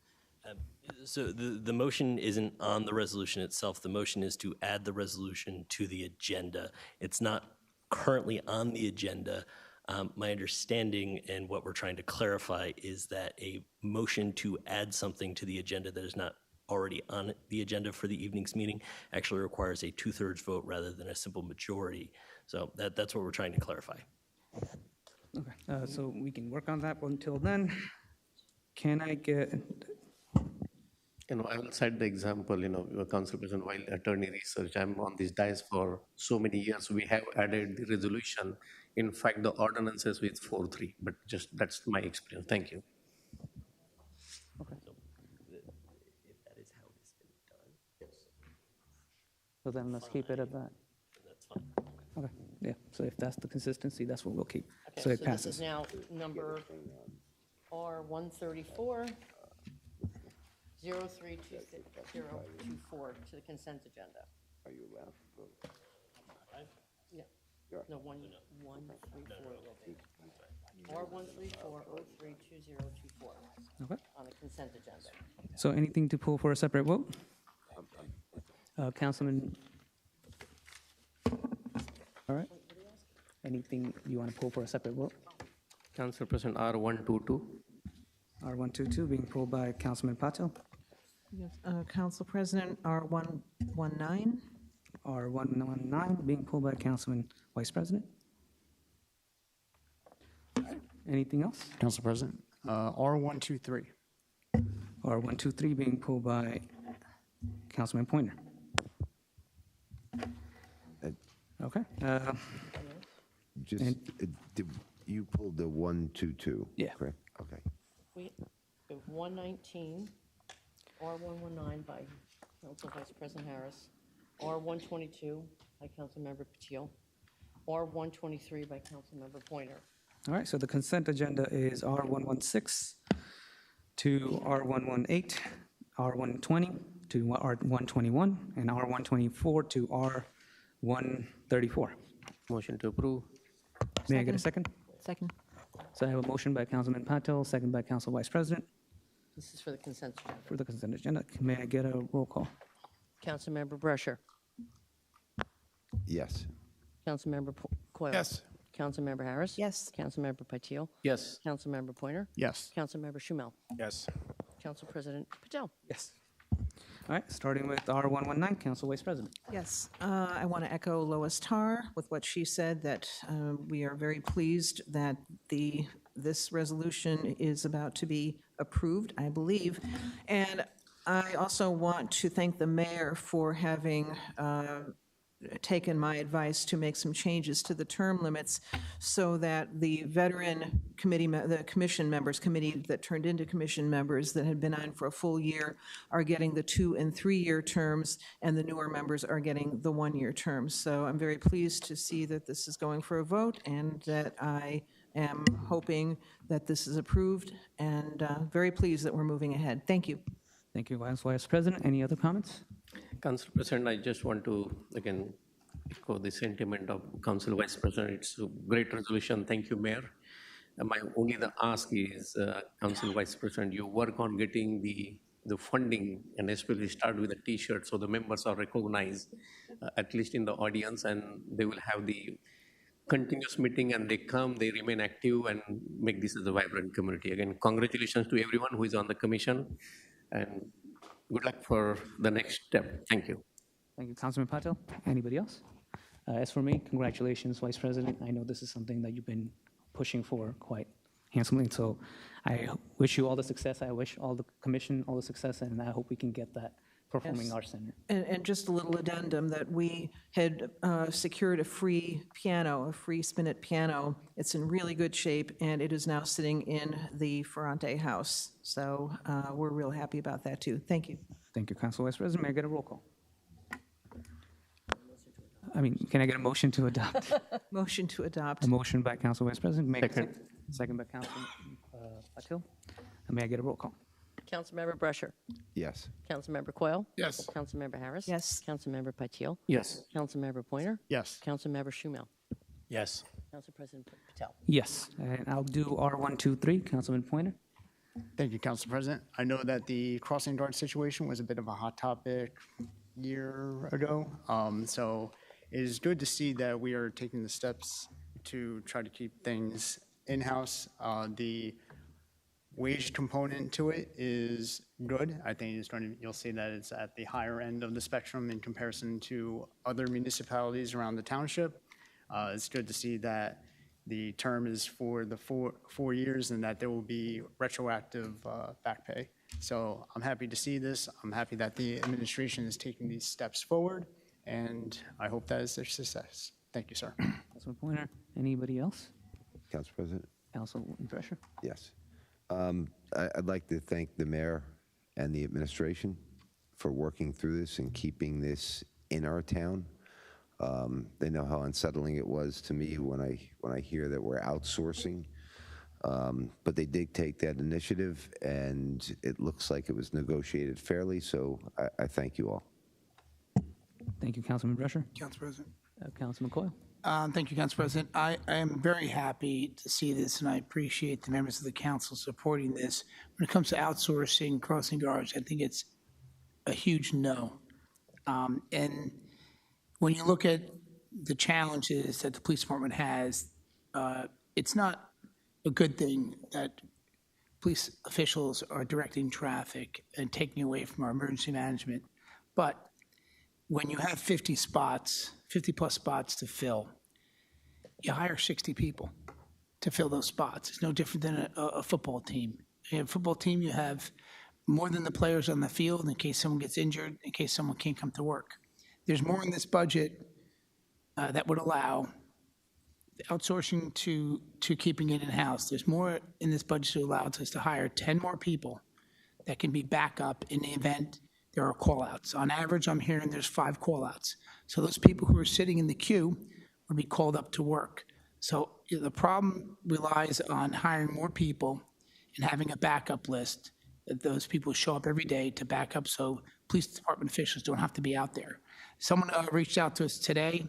So the motion isn't on the resolution itself. The motion is to add the resolution to the agenda. It's not currently on the agenda. My understanding and what we're trying to clarify is that a motion to add something to the agenda that is not already on the agenda for the evening's meeting actually requires a 2/3 vote rather than a simple majority. So that's what we're trying to clarify. Okay, so we can work on that. But until then, can I get, I will cite the example, Council President, while attorney research, I'm on this dais for so many years, we have added the resolution. In fact, the ordinances with 4-3, but just, that's my experience. Thank you. If that is how it's been done, yes, so then let's keep it at that. that's fine. Okay, yeah, so if that's the consistency, that's what we'll keep. Okay, So it this is passes. now number R134, 0326024 to the consent agenda. Are you allowed to vote? Yeah. No, 134 will be. R134032024 Okay, on the consent agenda. so anything to pull for a separate vote? Councilman? All right. Anything you want to pull for a separate vote? Council President, R122. R122 being pulled by Councilman Patel. Yes. Council President, R119. R119 being pulled by Councilman Vice President. Anything else? Council President, R123. R123 being pulled by Councilman Pointer. Okay. Just, you pulled the 122? Yeah. Correct? Okay. We have 119, R119 by Council Vice President Harris, R122 by Councilmember Patil, R123 by Councilmember Pointer. All right, so the consent agenda is R116 to R118, R120, to R121 and R124 to R134. Motion to approve. May I get a second? Second. So I have a motion by Councilman Patel, second by Council Vice President This is for the consent agenda. for the consent agenda. May I get a roll call? Councilmember Brescher. Yes. Councilmember Coyle. Yes. Councilmember Harris. Yes. Councilmember Patil. Yes. Councilmember Pointer. Yes. Councilmember Schumel. Yes. Council President Patel. Yes. All right, starting with R119, Council Vice President. Yes, I want to echo Lois Tarr with what she said, that we are very pleased that this resolution is about to be approved, I believe. And I also want to thank the mayor for having taken my advice to make some changes to the term limits so that the veteran committee, the commission members, committee that turned into commission members that had been on for a full year are getting the 2- and 3-year terms, and the newer members are getting the 1-year terms. So I'm very pleased to see that this is going for a vote, and that I am hoping that this is approved, and very pleased that we're moving ahead. Thank you. Thank you, Vice President. Any other comments? Council President, I just want to, again, echo the sentiment of Council Vice President. It's a great resolution. Thank you, Mayor. My only the ask is, Council Vice President, you work on getting the funding, and especially start with a T-shirt so the members are recognized, at least in the audience, and they will have the continuous meeting, and they come, they remain active, and make this as a vibrant community. Again, congratulations to everyone who is on the commission, and good luck for the next step. Thank you. Thank you, Councilman Patel. Anybody else? As for me, congratulations, Vice President. I know this is something that you've been pushing for quite handsomely, so I wish you all the success. I wish all the commission all the success, and I hope we can get that Performing Yes. Arts Center. And just a little addendum, that we had secured a free piano, a free spinet piano. It's in really good shape, and it is now sitting in the Ferrante House. So we're real happy about that, too. Thank you. Thank you, Council Vice President. May I get a roll call? Can I get a motion to adopt? Motion to adopt. A motion by Council Vice President. May I get a Second. second by Councilman Patil. May I get a roll call? Councilmember Brescher. Yes. Councilmember Coyle. Yes. Councilmember Harris. Yes. Councilmember Patil. Yes. Councilmember Pointer. Yes. Councilmember Schumel. Yes. Council President Patel. Yes, and I'll do R123, Councilman Pointer. Thank you, Council President. I know that the crossing guard situation was a bit of a hot topic year ago. So it is good to see that we are taking the steps to try to keep things in-house. The wage component to it is good. I think you'll see that it's at the higher end of the spectrum in comparison to other municipalities around the township. It's good to see that the term is for the four years and that there will be retroactive back pay. So I'm happy to see this. I'm happy that the administration is taking these steps forward, and I hope that is a success. Thank you, sir. Councilman Pointer, anybody else? Council President? Councilman Drescher? Yes. I'd like to thank the mayor and the administration for working through this and keeping this in our town. They know how unsettling it was to me when I hear that we're outsourcing. But they did take that initiative, and it looks like it was negotiated fairly, so I thank you all. Thank you, Councilman Drescher. Council President. Councilman Coyle? Thank you, Council President. I am very happy to see this, and I appreciate the members of the council supporting this. When it comes to outsourcing crossing guards, I think it's a huge no. And when you look at the challenges that the police department has, it's not a good thing that police officials are directing traffic and taking away from our emergency management. But when you have 50 plus spots to fill, you hire 60 people to fill those spots. It's no different than a football team. In a football team, you have more than the players on the field in case someone gets injured, in case someone can't come to work. There's more in this budget that would allow outsourcing to keeping it in-house. There's more in this budget to allow us to hire 10 more people that can be backup in the event there are call-outs. On average, I'm hearing there's 5 call-outs. So those people who are sitting in the queue would be called up to work. So the problem relies on hiring more people and having a backup list that those people show up every day to back up so police department officials don't have to be out there. Someone reached out to us today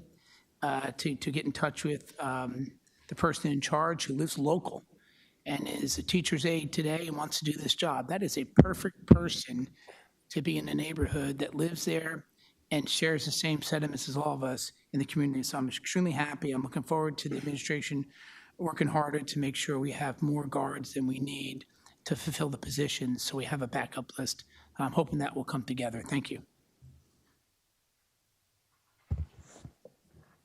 to get in touch with the person in charge who lives local and is a teacher's aide today and wants to do this job. That is a perfect person to be in a neighborhood that lives there and shares the same sentiments as all of us in the community. So I'm extremely happy. I'm looking forward to the administration working harder to make sure we have more guards than we need to fulfill the positions, so we have a backup list. I'm hoping that will come together. Thank you.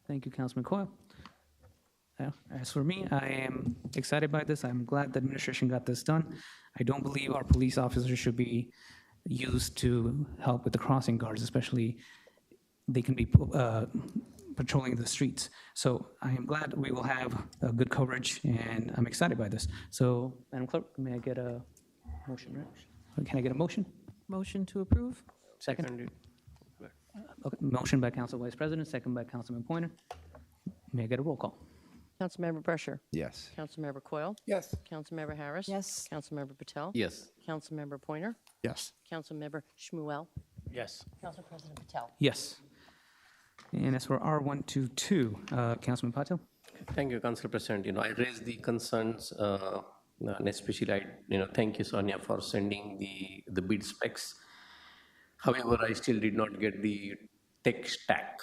Thank you, Councilman Coyle. As for me, I am excited by this. I'm glad the administration got this done. I don't believe our police officers should be used to help with the crossing guards, especially they can be patrolling the streets. So I am glad we will have good coverage, and I'm excited by this. So, Madam Clerk, may I get a motion, right? Can I get a motion? Motion to approve? Second? Okay, motion by Council Vice President, second by Councilman Pointer. May I get a roll call? Councilmember Brescher. Yes. Councilmember Coyle. Yes. Councilmember Harris. Yes. Councilmember Patel. Yes. Councilmember Pointer. Yes. Councilmember Shmuel. Yes. Council President Patel. Yes. And as for R122, Councilman Patel? Thank you, Council President. I raised the concerns, and especially thank you, Sonia, for sending the bid specs. However, I still did not get the tech stack,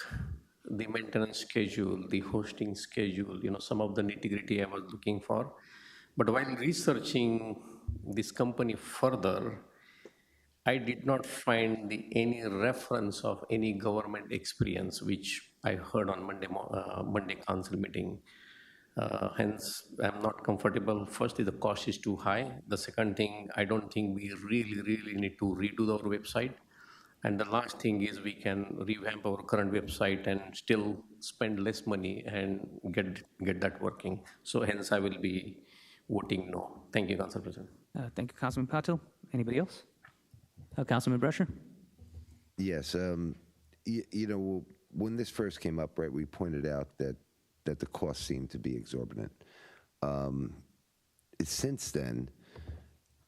the maintenance schedule, the hosting schedule, some of the nitty-gritty I was looking for. But while researching this company further, I did not find any reference of any government experience, which I heard on Monday council meeting. Hence, I'm not comfortable. Firstly, the cost is too high. The second thing, I don't think we really need to redo our website. And the last thing is we can revamp our current website and still spend less money and get that working. So hence, I will be voting no. Thank you, Council President. Thank you, Councilman Patel. Anybody else? Councilman Brescher? Yes. When this first came up, right, we pointed out that the costs seemed to be exorbitant. Since then,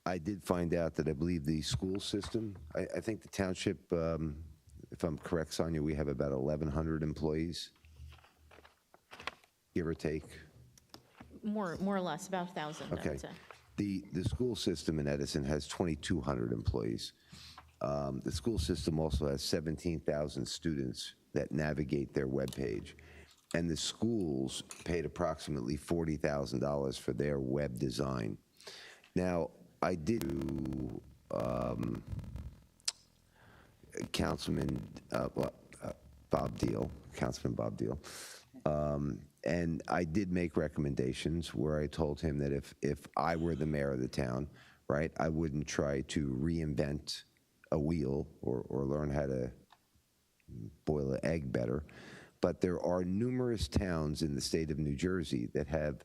I did find out that I believe the school system, I think the township, if I'm correct, Sonia, we have about 1,100 employees, give or take. More or less, about 1,000, I Okay. would say. The school system in Edison has 2,200 employees. The school system also has 17,000 students that navigate their webpage. And the schools paid approximately $40,000 for their web design. Now, I did do Councilman Bob Deal, Councilman Bob Deal, and I did make recommendations where I told him that if I were the mayor of the town, right, I wouldn't try to reinvent a wheel or learn how to boil an egg better. But there are numerous towns in the state of New Jersey that have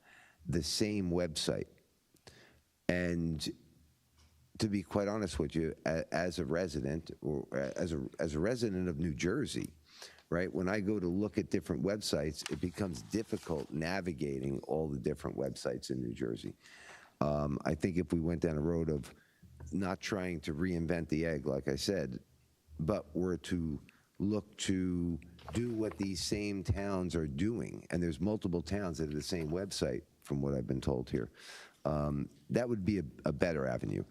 the same website. And to be quite honest with you, as a resident or as a resident of New Jersey, right, when I go to look at different websites, it becomes difficult navigating all the different websites in New Jersey. I think if we went down a road of not trying to reinvent the egg, like I said, but were to look to do what these same towns are doing, and there's multiple towns that have the same website, from what I've been told here, that would be a better avenue.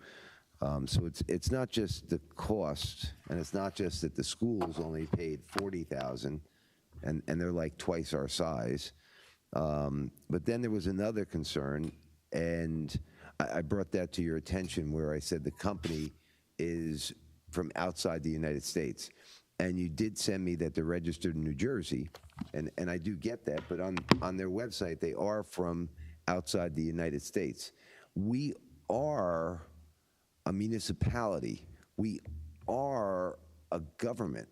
So it's not just the cost, and it's not just that the schools only paid $40,000, and they're like twice our size. But then there was another concern, and I brought that to your attention, where I said the company is from outside the United States. And you did send me that they're registered in New Jersey, and I do get that, but on their website, they are from outside the United States. We are a municipality. We are a government.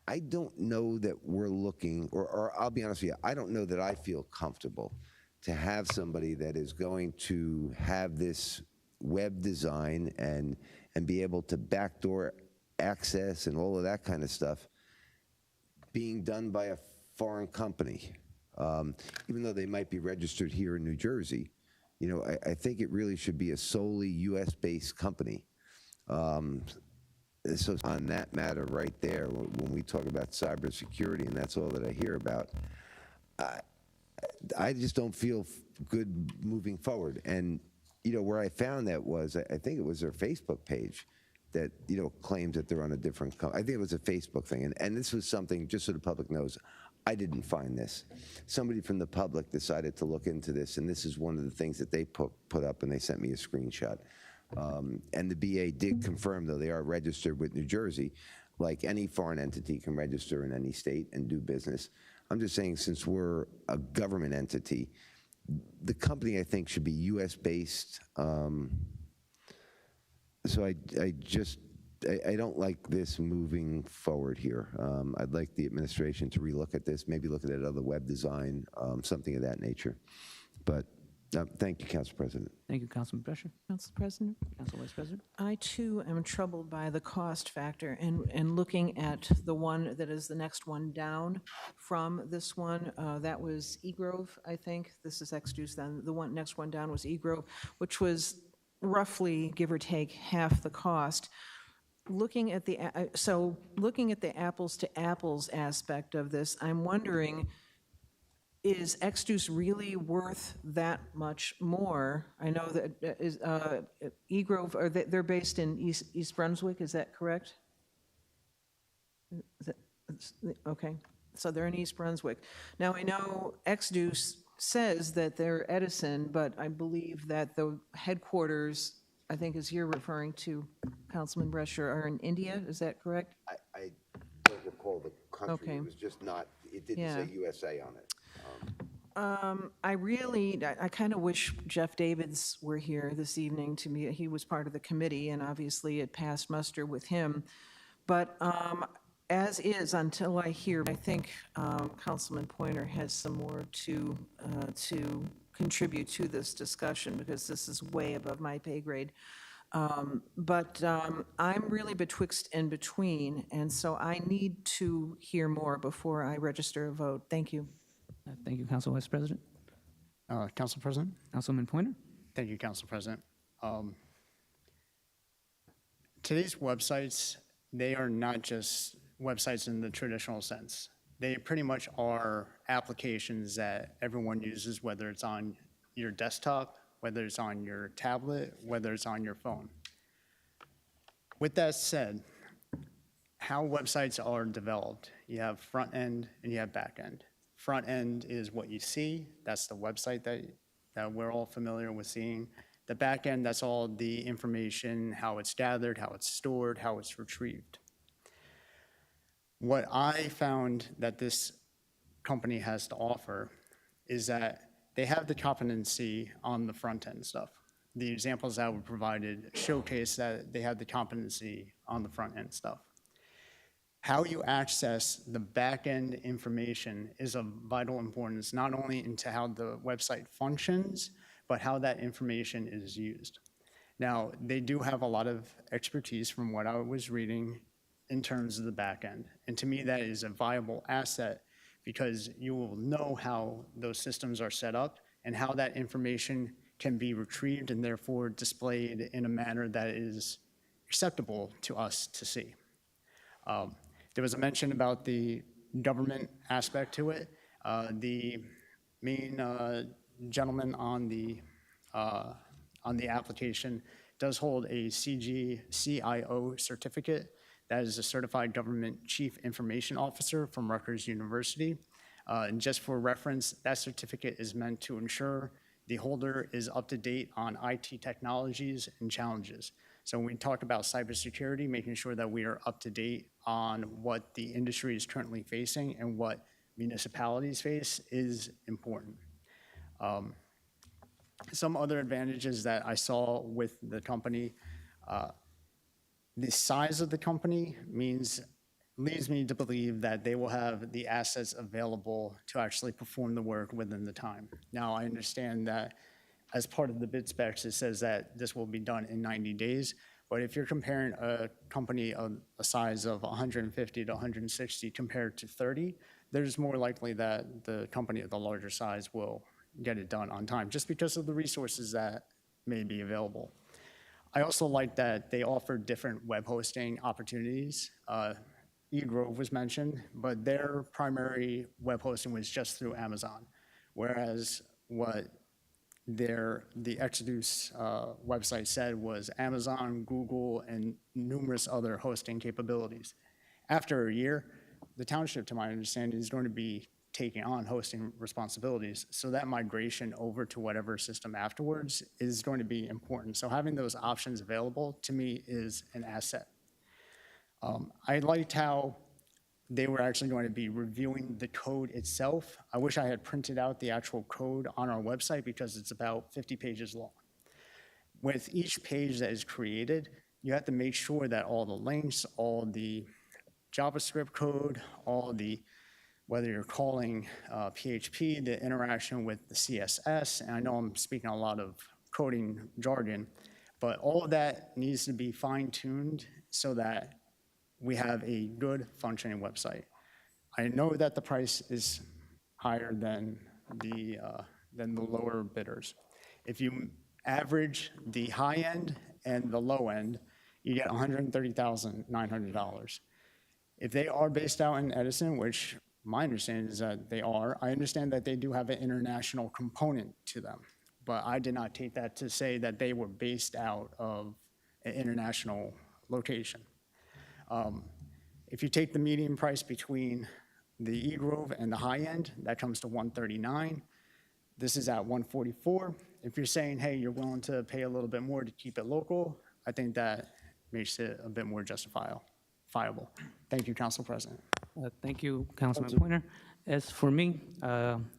I don't know that we're looking, or I'll be honest with you, I don't know that I feel comfortable to have somebody that is going to have this web design and be able to backdoor access and all of that kind of stuff being done by a foreign company. Even though they might be registered here in New Jersey, I think it really should be a solely US-based company. So on that matter right there, when we talk about cybersecurity, and that's all that I hear about, I just don't feel good moving forward. And, where I found that was, I think it was their Facebook page that, claims that they're on a different, I think it was a Facebook thing. And this was something, just so the public knows, I didn't find this. Somebody from the public decided to look into this, and this is one of the things that they put up, and they sent me a screenshot. And the BA did confirm, though, they are registered with New Jersey, like any foreign entity can register in any state and do business. I'm just saying, since we're a government entity, the company, I think, should be US-based. So I don't like this moving forward here. I'd like the administration to relook at this, maybe look at other web design, something of that nature. But thank you, Council President. Thank you, Councilman Brescher. Council President? Council Vice President? I, too, am troubled by the cost factor, and looking at the one that is the next one down from this one, that was eGrove, I think. This is XDuce then. The next one down was eGrove, which was roughly, give or take, half the cost. Looking at the apples to apples aspect of this, I'm wondering, is XDuce really worth that much more? I know that eGrove, they're based in East Brunswick, is that correct? Okay, so they're in East Brunswick. Now, I know XDuce says that they're Edison, but I believe that the headquarters, I think as you're referring to, Councilman Brescher, are in India, is that correct? I don't recall the country. Okay. It was just not, it didn't say USA on it. I kind of wish Jeff Davids were here this evening. To me, he was part of the committee, and obviously it passed muster with him. But as is, until I hear, I think Councilman Pointer has some more to contribute to this discussion, because this is way above my pay grade. But I'm really betwixt and between, and so I need to hear more before I register a vote. Thank you. Thank you, Council Vice President. Council President? Councilman Pointer? Thank you, Council President. Today's websites, they are not just websites in the traditional sense. They pretty much are applications that everyone uses, whether it's on your desktop, whether it's on your tablet, whether it's on your phone. With that said, how websites are developed, you have front end and you have back end. Front end is what you see. That's the website that we're all familiar with seeing. The back end, that's all the information, how it's gathered, how it's stored, how it's retrieved. What I found that this company has to offer is that they have the competency on the front end stuff. The examples that were provided showcase that they have the competency on the front end stuff. How you access the back-end information is of vital importance, not only into how the website functions, but how that information is used. Now, they do have a lot of expertise from what I was reading in terms of the back-end. And to me, that is a viable asset, because you will know how those systems are set up and how that information can be retrieved and therefore displayed in a manner that is acceptable to us to see. There was a mention about the government aspect to it. The main gentleman on the application does hold a CGCIO certificate. That is a Certified Government Chief Information Officer from Rutgers University. And just for reference, that certificate is meant to ensure the holder is up to date on IT technologies and challenges. So when we talk about cybersecurity, making sure that we are up to date on what the industry is currently facing and what municipalities face is important. Some other advantages that I saw with the company, the size of the company leads me to believe that they will have the assets available to actually perform the work within the time. Now, I understand that as part of the bid specs, it says that this will be done in 90 days. But if you're comparing a company of a size of 150 to 160 compared to 30, there's more likely that the company of the larger size will get it done on time, just because of the resources that may be available. I also like that they offer different web hosting opportunities. eGrove was mentioned, but their primary web hosting was just through Amazon, whereas what the Exodus website said was Amazon, Google, and numerous other hosting capabilities. After a year, the township, to my understanding, is going to be taking on hosting responsibilities. So that migration over to whatever system afterwards is going to be important. So having those options available to me is an asset. I liked how they were actually going to be reviewing the code itself. I wish I had printed out the actual code on our website because it's about 50 pages long. With each page that is created, you have to make sure that all the links, all the JavaScript code, all the, whether you're calling PHP, the interaction with the CSS, and I know I'm speaking a lot of coding jargon, but all of that needs to be fine-tuned so that we have a good functioning website. I know that the price is higher than the lower bidders. If you average the high end and the low end, you get $130,900. If they are based out in Edison, which my understanding is that they are, I understand that they do have an international component to them, but I did not take that to say that they were based out of an international location. If you take the median price between the eGrove and the high end, that comes to $139. This is at $144. If you're saying, hey, you're willing to pay a little bit more to keep it local, I think that makes it a bit more justifiable. Thank you, Council President. Thank you, Councilman Pointer. As for me,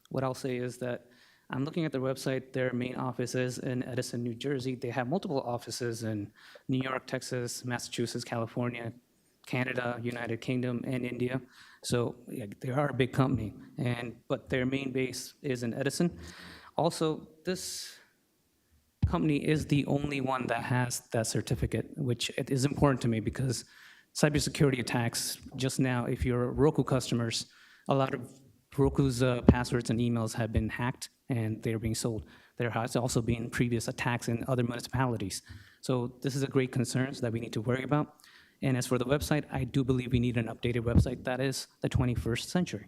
what I'll say is that I'm looking at their website. Their main office is in Edison, New Jersey. They have multiple offices in New York, Texas, Massachusetts, California, Canada, United Kingdom, and India. So yeah, they are a big company, but their main base is in Edison. Also, this company is the only one that has that certificate, which it is important to me because cybersecurity attacks, just now, if you're Roku customers, a lot of Roku's passwords and emails have been hacked and they're being sold. There has also been previous attacks in other municipalities. So this is a great concern that we need to worry about. And as for the website, I do believe we need an updated website that is the 21st century.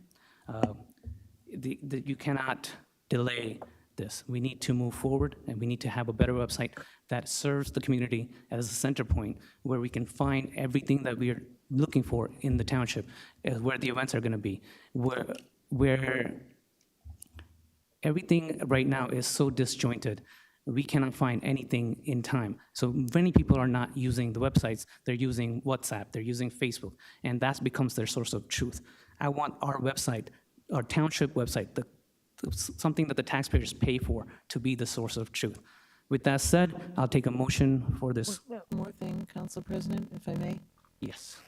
You cannot delay this. We need to move forward, and we need to have a better website that serves the community as a center point where we can find everything that we are looking for in the township, where the events are going to be, where everything right now is so disjointed. We cannot find anything in time. So many people are not using the websites. They're using WhatsApp, they're using Facebook, and that becomes their source of truth. I want our website, our township website, something that the taxpayers pay for, to be the source of truth. With that said, I'll take a motion for this. One more thing, Council President, if I may. Yes.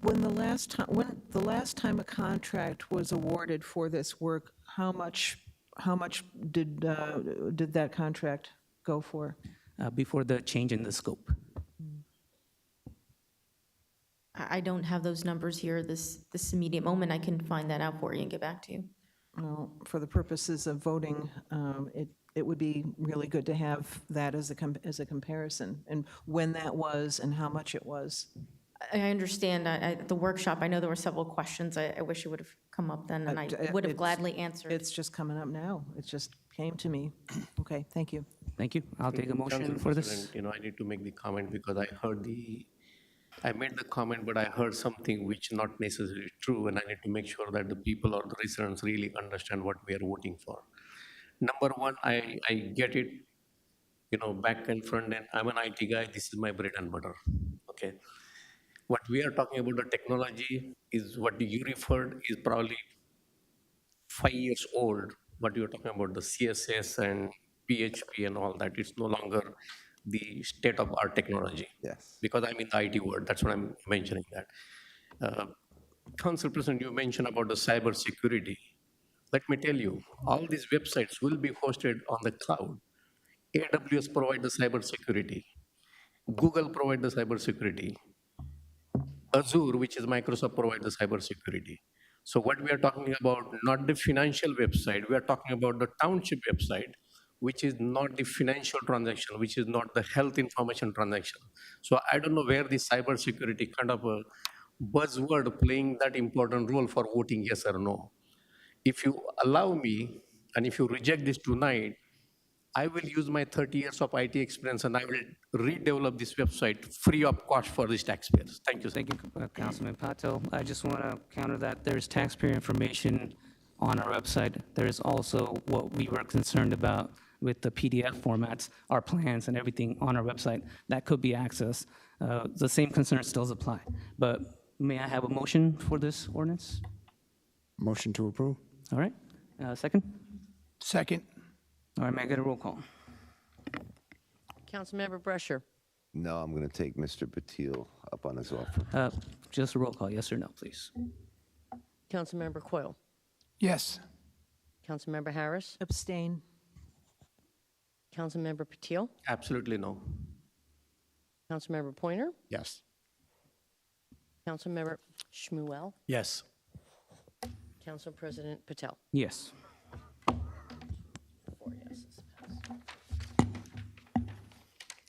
When the last time a contract was awarded for this work, how much did that contract go for? Before the change in the scope. I don't have those numbers here this immediate moment. I can find that out for you and get back to you. Well, for the purposes of voting, it would be really good to have that as a comparison, and when that was and how much it was. I understand. At the workshop, I know there were several questions. I wish it would have come up then, and I would have gladly answered. It's just coming up now. It just came to me. Okay, thank you. Thank you. I'll take a motion for this. President, I need to make the comment because I made the comment, but I heard something which not necessarily true, and I need to make sure that the people or the residents really understand what we are voting for. Number one, I get it, back and front end. I'm an IT guy. This is my bread and butter. Okay. What we are talking about, the technology, is what you referred is probably 5 years old. What you're talking about, the CSS and PHP and all that, it's no longer the state-of-art technology. Yes. Because I'm in the IT world, that's what I'm mentioning that. Council President, you mentioned about the cyber security. Let me tell you, all these websites will be hosted on the cloud. AWS provide the cyber security. Google provide the cyber security. Azure, which is Microsoft, provide the cyber security. So what we are talking about, not the financial website, we are talking about the township website, which is not the financial transaction, which is not the health information transaction. So I don't know where the cybersecurity kind of a buzzword playing that important role for voting yes or no. If you allow me, and if you reject this tonight, I will use my 30 years of IT experience and I will redevelop this website free of cost for these taxpayers. Thank you, sir. Thank you, Councilman Patel. I just want to counter that. There's taxpayer information on our website. There is also what we were concerned about with the PDF formats, our plans and everything on our website. That could be accessed. The same concerns still apply. But may I have a motion for this ordinance? Motion to approve? All right. Second? Second. All right, may I get a roll call? Councilmember Brescher. No, I'm going to take Mr. Patil up on his offer. Just a roll call, yes or no, please. Councilmember Coyle. Yes. Councilmember Harris. Abstain. Councilmember Patil. Absolutely no. Councilmember Pointer. Yes. Councilmember Shmuel. Yes. Council President Patel. Yes. 4 yeses.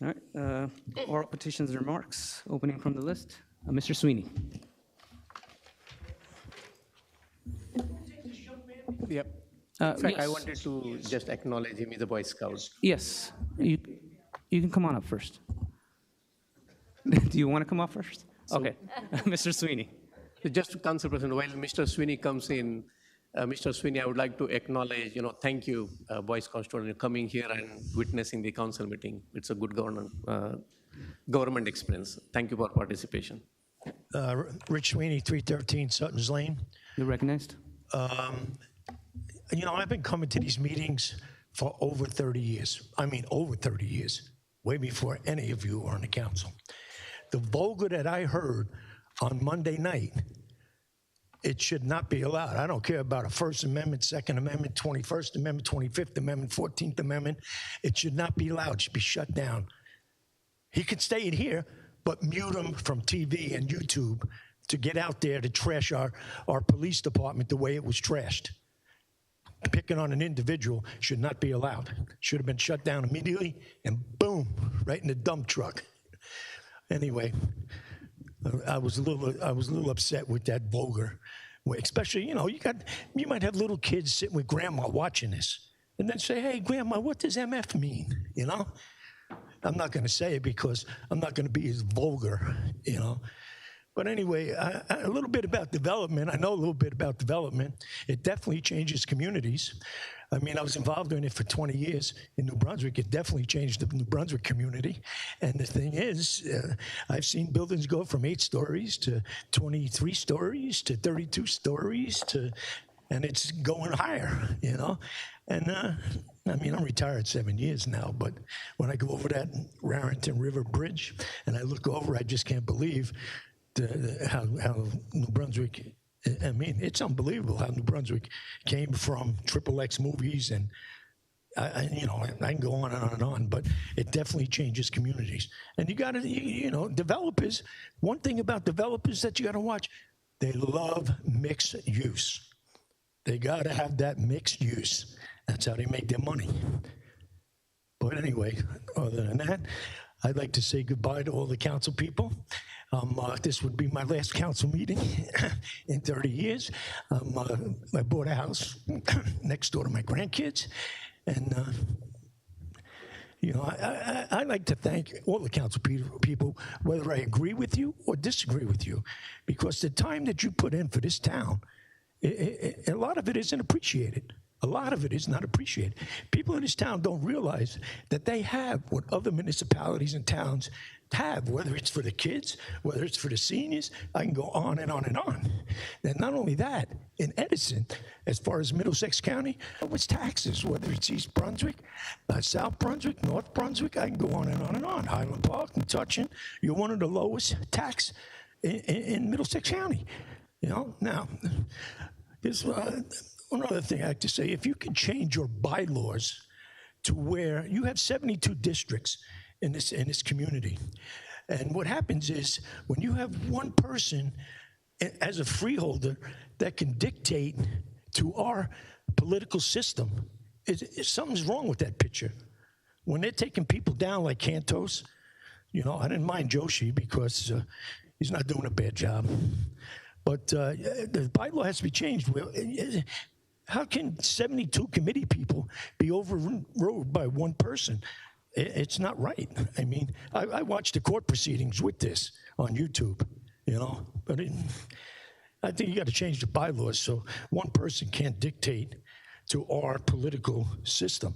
All right, oral petitions and remarks, opening from the list. Mr. Sweeney. Yep. In fact, I yes. wanted to just acknowledge him as a Boy Scout. Yes, you can come on up first. Do you want to come up first? Okay, Mr. Sweeney. Just Council President, while Mr. Sweeney comes in, Mr. Sweeney, I would like to acknowledge, thank you, Boy Scout student, coming here and witnessing the council meeting. It's a good government experience. Thank you for participation. Rich Sweeney, 313 Sutton's Lane. You're recognized. I've been coming to these meetings for over 30 years. I mean, over 30 years, way before any of you were on the council. The vulgar that I heard on Monday night, it should not be allowed. I don't care about a First Amendment, Second Amendment, 21st Amendment, 25th Amendment, 14th Amendment. It should not be allowed. It should be shut down. He could stay in here, but mute him from TV and YouTube to get out there to trash our police department the way it was trashed. Picking on an individual should not be allowed. Should have been shut down immediately and boom, right in the dump truck. Anyway, I was a little upset with that vulgar, especially, you might have little kids sitting with grandma watching this and then say, hey, grandma, what does MF mean? I'm not going to say it because I'm not going to be as vulgar, But anyway, a little bit about development. I know a little bit about development. It definitely changes communities. I mean, I was involved in it for 20 years in New Brunswick. It definitely changed the New Brunswick community. And the thing is, I've seen buildings go from 8 stories to 23 stories to 32 stories and it's going higher, And I'm retired 7 years now, but when I go over that Raritan River Bridge and I look over, I just can't believe how New Brunswick, it's unbelievable how New Brunswick came from XXX movies and I can go on and on and on, but it definitely changes communities. And you got to, developers, one thing about developers that you got to watch, they love mixed use. They got to have that mixed use. That's how they make their money. But anyway, other than that, I'd like to say goodbye to all the council people. This would be my last council meeting in 30 years. I bought a house next door to my grandkids. And, I like to thank all the council people, whether I agree with you or disagree with you, because the time that you put in for this town, a lot of it isn't appreciated. A lot of it is not appreciated. People in this town don't realize that they have what other municipalities and towns have, whether it's for the kids, whether it's for the seniors. I can go on and on and on. And not only that, in Edison, as far as Middlesex County, it's taxes, whether it's East Brunswick, South Brunswick, North Brunswick, I can go on and on and on. Highland Park, Metuchen, you're one of the lowest tax in Middlesex County. Now, there's one other thing I have to say. If you can change your bylaws to where you have 72 districts in this community, and what happens is when you have one person as a freeholder that can dictate to our political system something's wrong with that picture. When they're taking people down like Cantos, you know, I didn't mind Joshi because he's not doing a bad job. But the bylaw has to be changed. How can 72 committee people be overrode by one person? It's not right. I mean, I watched the court proceedings with this on YouTube, you know, but I think you got to change the bylaws so one person can't dictate to our political system.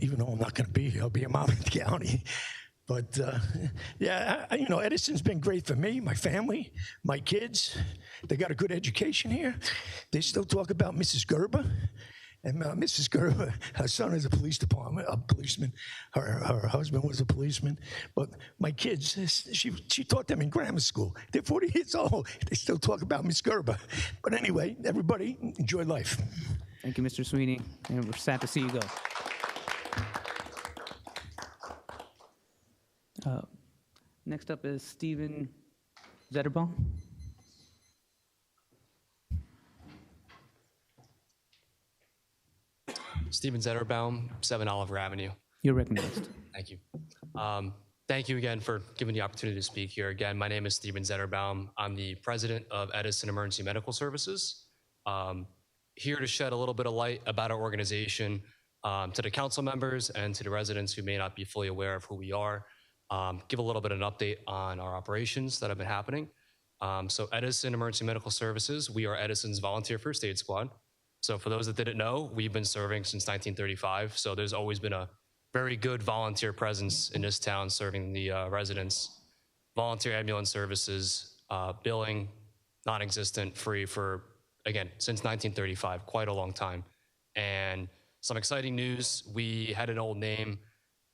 Even though I'm not going to be here, I'll be in Monmouth County. But yeah, you know, Edison's been great for me, my family, my kids. They got a good education here. They still talk about Mrs. Gerber. And Mrs. Gerber, her son is a policeman. Her husband was a policeman. But my kids, she taught them in grammar school. They're 40 years old. They still talk about Miss Gerber. But anyway, everybody, enjoy life. Thank you, Mr. Sweeney, and we're sad to see you go. Next up is Stephen Zetterbaum. Stephen Zetterbaum, 7 Oliver Avenue. You're recognized. Thank you. Thank you again for giving the opportunity to speak here. Again, my name is Stephen Zetterbaum. I'm the president of Edison Emergency Medical Services. Here to shed a little bit of light about our organization to the council members and to the residents who may not be fully aware of who we are. Give a little bit of an update on our operations that have been happening. So Edison Emergency Medical Services, we are Edison's volunteer first aid squad. So for those that didn't know, we've been serving since 1935. So there's always been a very good volunteer presence in this town serving the residents. Volunteer ambulance services, billing, non-existent, free for, again, since 1935, quite a long time. And some exciting news, we had an old name,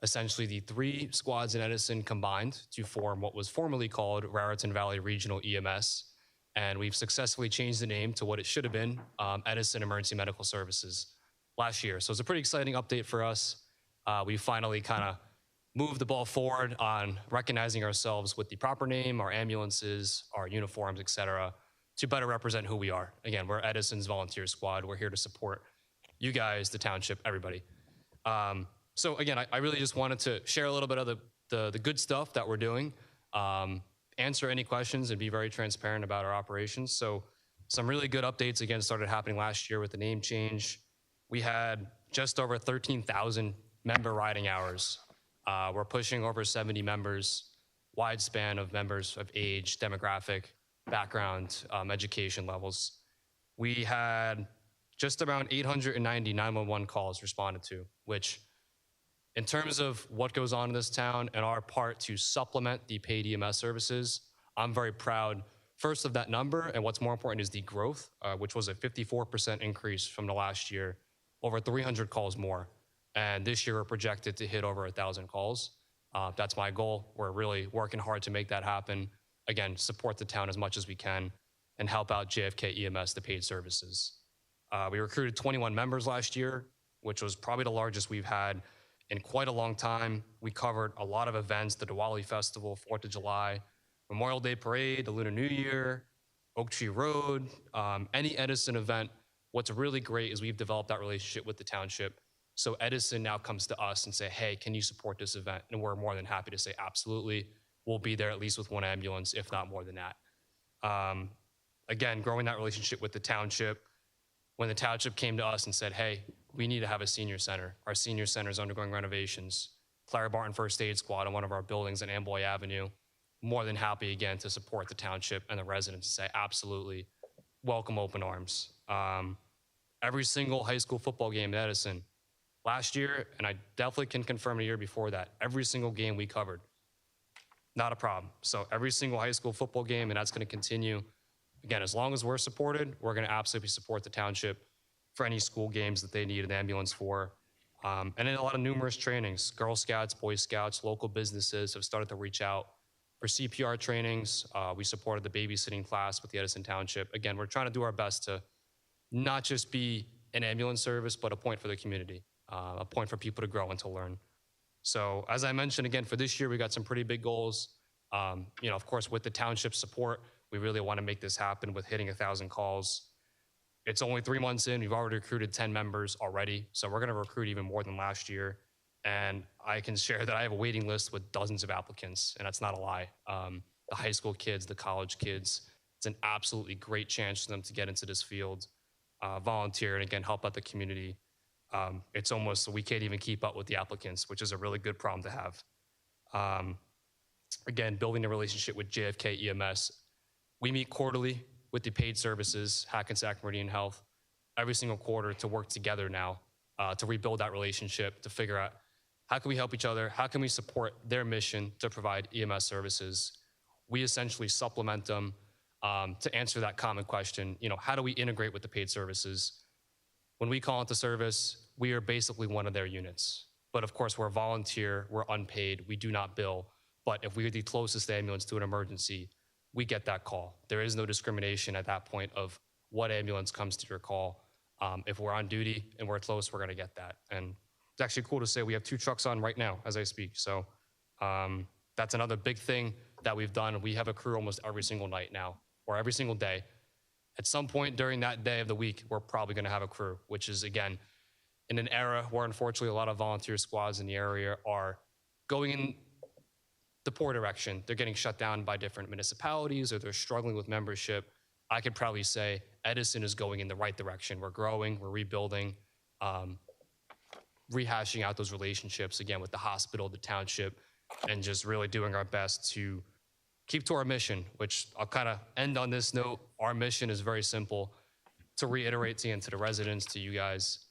essentially the 3 squads in Edison combined to form what was formerly called Raritan Valley Regional EMS. And we've successfully changed the name to what it should have been, Edison Emergency Medical Services, last year. So it's a pretty exciting update for us. We finally kind of moved the ball forward on recognizing ourselves with the proper name, our ambulances, our uniforms, et cetera, to better represent who we are. Again, we're Edison's volunteer squad. We're here to support you guys, the township, everybody. So again, I really just wanted to share a little bit of the good stuff that we're doing, answer any questions, and be very transparent about our operations. So some really good updates, again, started happening last year with the name change. We had just over 13,000 member riding hours. We're pushing over 70 members, wide span of members of age, demographic, background, education levels. We had just around 890 911 calls responded to, which in terms of what goes on in this town and our part to supplement the paid EMS services, I'm very proud, first, of that number, and what's more important is the growth, which was a 54% increase from the last year, over 300 calls more. And this year, we're projected to hit over 1,000 calls. That's my goal. We're really working hard to make that happen. Again, support the town as much as we can and help out JFK EMS, the paid services. We recruited 21 members last year, which was probably the largest we've had in quite a long time. We covered a lot of events, the Diwali Festival, 4th of July, Memorial Day Parade, the Lunar New Year, Oak Tree Road, any Edison event. What's really great is we've developed that relationship with the township. So Edison now comes to us and say, hey, can you support this event? And we're more than happy to say, absolutely. We'll be there at least with 1 ambulance, if not more than that. Again, growing that relationship with the township. When the township came to us and said, hey, we need to have a senior center. Our senior center is undergoing renovations. Clara Barton First Aid Squad in one of our buildings on Amboy Avenue. More than happy, again, to support the township and the residents and say, absolutely, welcome open arms. Every single high school football game in Edison last year, and I definitely can confirm the year before that, every single game we covered, not a problem. So every single high school football game, and that's going to continue. Again, as long as we're supported, we're going to absolutely support the township for any school games that they need an ambulance for. And then a lot of numerous trainings. Girl Scouts, Boy Scouts, local businesses have started to reach out for CPR trainings. We supported the babysitting class with the Edison Township. Again, we're trying to do our best to not just be an ambulance service, but a point for the community, a point for people to grow and to learn. So as I mentioned, again, for this year, we got some pretty big goals. Of course, with the township support, we really want to make this happen with hitting 1,000 calls. It's only 3 months in. We've already recruited 10 members already. So we're going to recruit even more than last year. And I can share that I have a waiting list with dozens of applicants, and that's not a lie. The high school kids, the college kids, it's an absolutely great chance for them to get into this field, volunteer, and again, help out the community. It's almost, we can't even keep up with the applicants, which is a really good problem to have. Again, building a relationship with JFK EMS. We meet quarterly with the paid services, Hackensack Meridian Health, every single quarter to work together now to rebuild that relationship, to figure out how can we help each other, how can we support their mission to provide EMS services. We essentially supplement them to answer that common question, how do we integrate with the paid services? When we call into service, we are basically one of their units. But of course, we're a volunteer, we're unpaid, we do not bill. But if we're the closest ambulance to an emergency, we get that call. There is no discrimination at that point of what ambulance comes to your call. If we're on duty and we're close, we're gonna get that. And it's actually cool to say we have 2 trucks on right now as I speak. So that's another big thing that we've done. We have a crew almost every single night now, or every single day. At some point during that day of the week, we're probably gonna have a crew, which is, again, in an era where unfortunately a lot of volunteer squads in the area are going in the poor direction. They're getting shut down by different municipalities or they're struggling with membership. I could probably say Edison is going in the right direction. We're growing, we're rebuilding, rehashing out those relationships, again, with the hospital, the township, and just really doing our best to keep to our mission, which I'll kind of end on this note. Our mission is very simple. To reiterate to the residents, to you guys,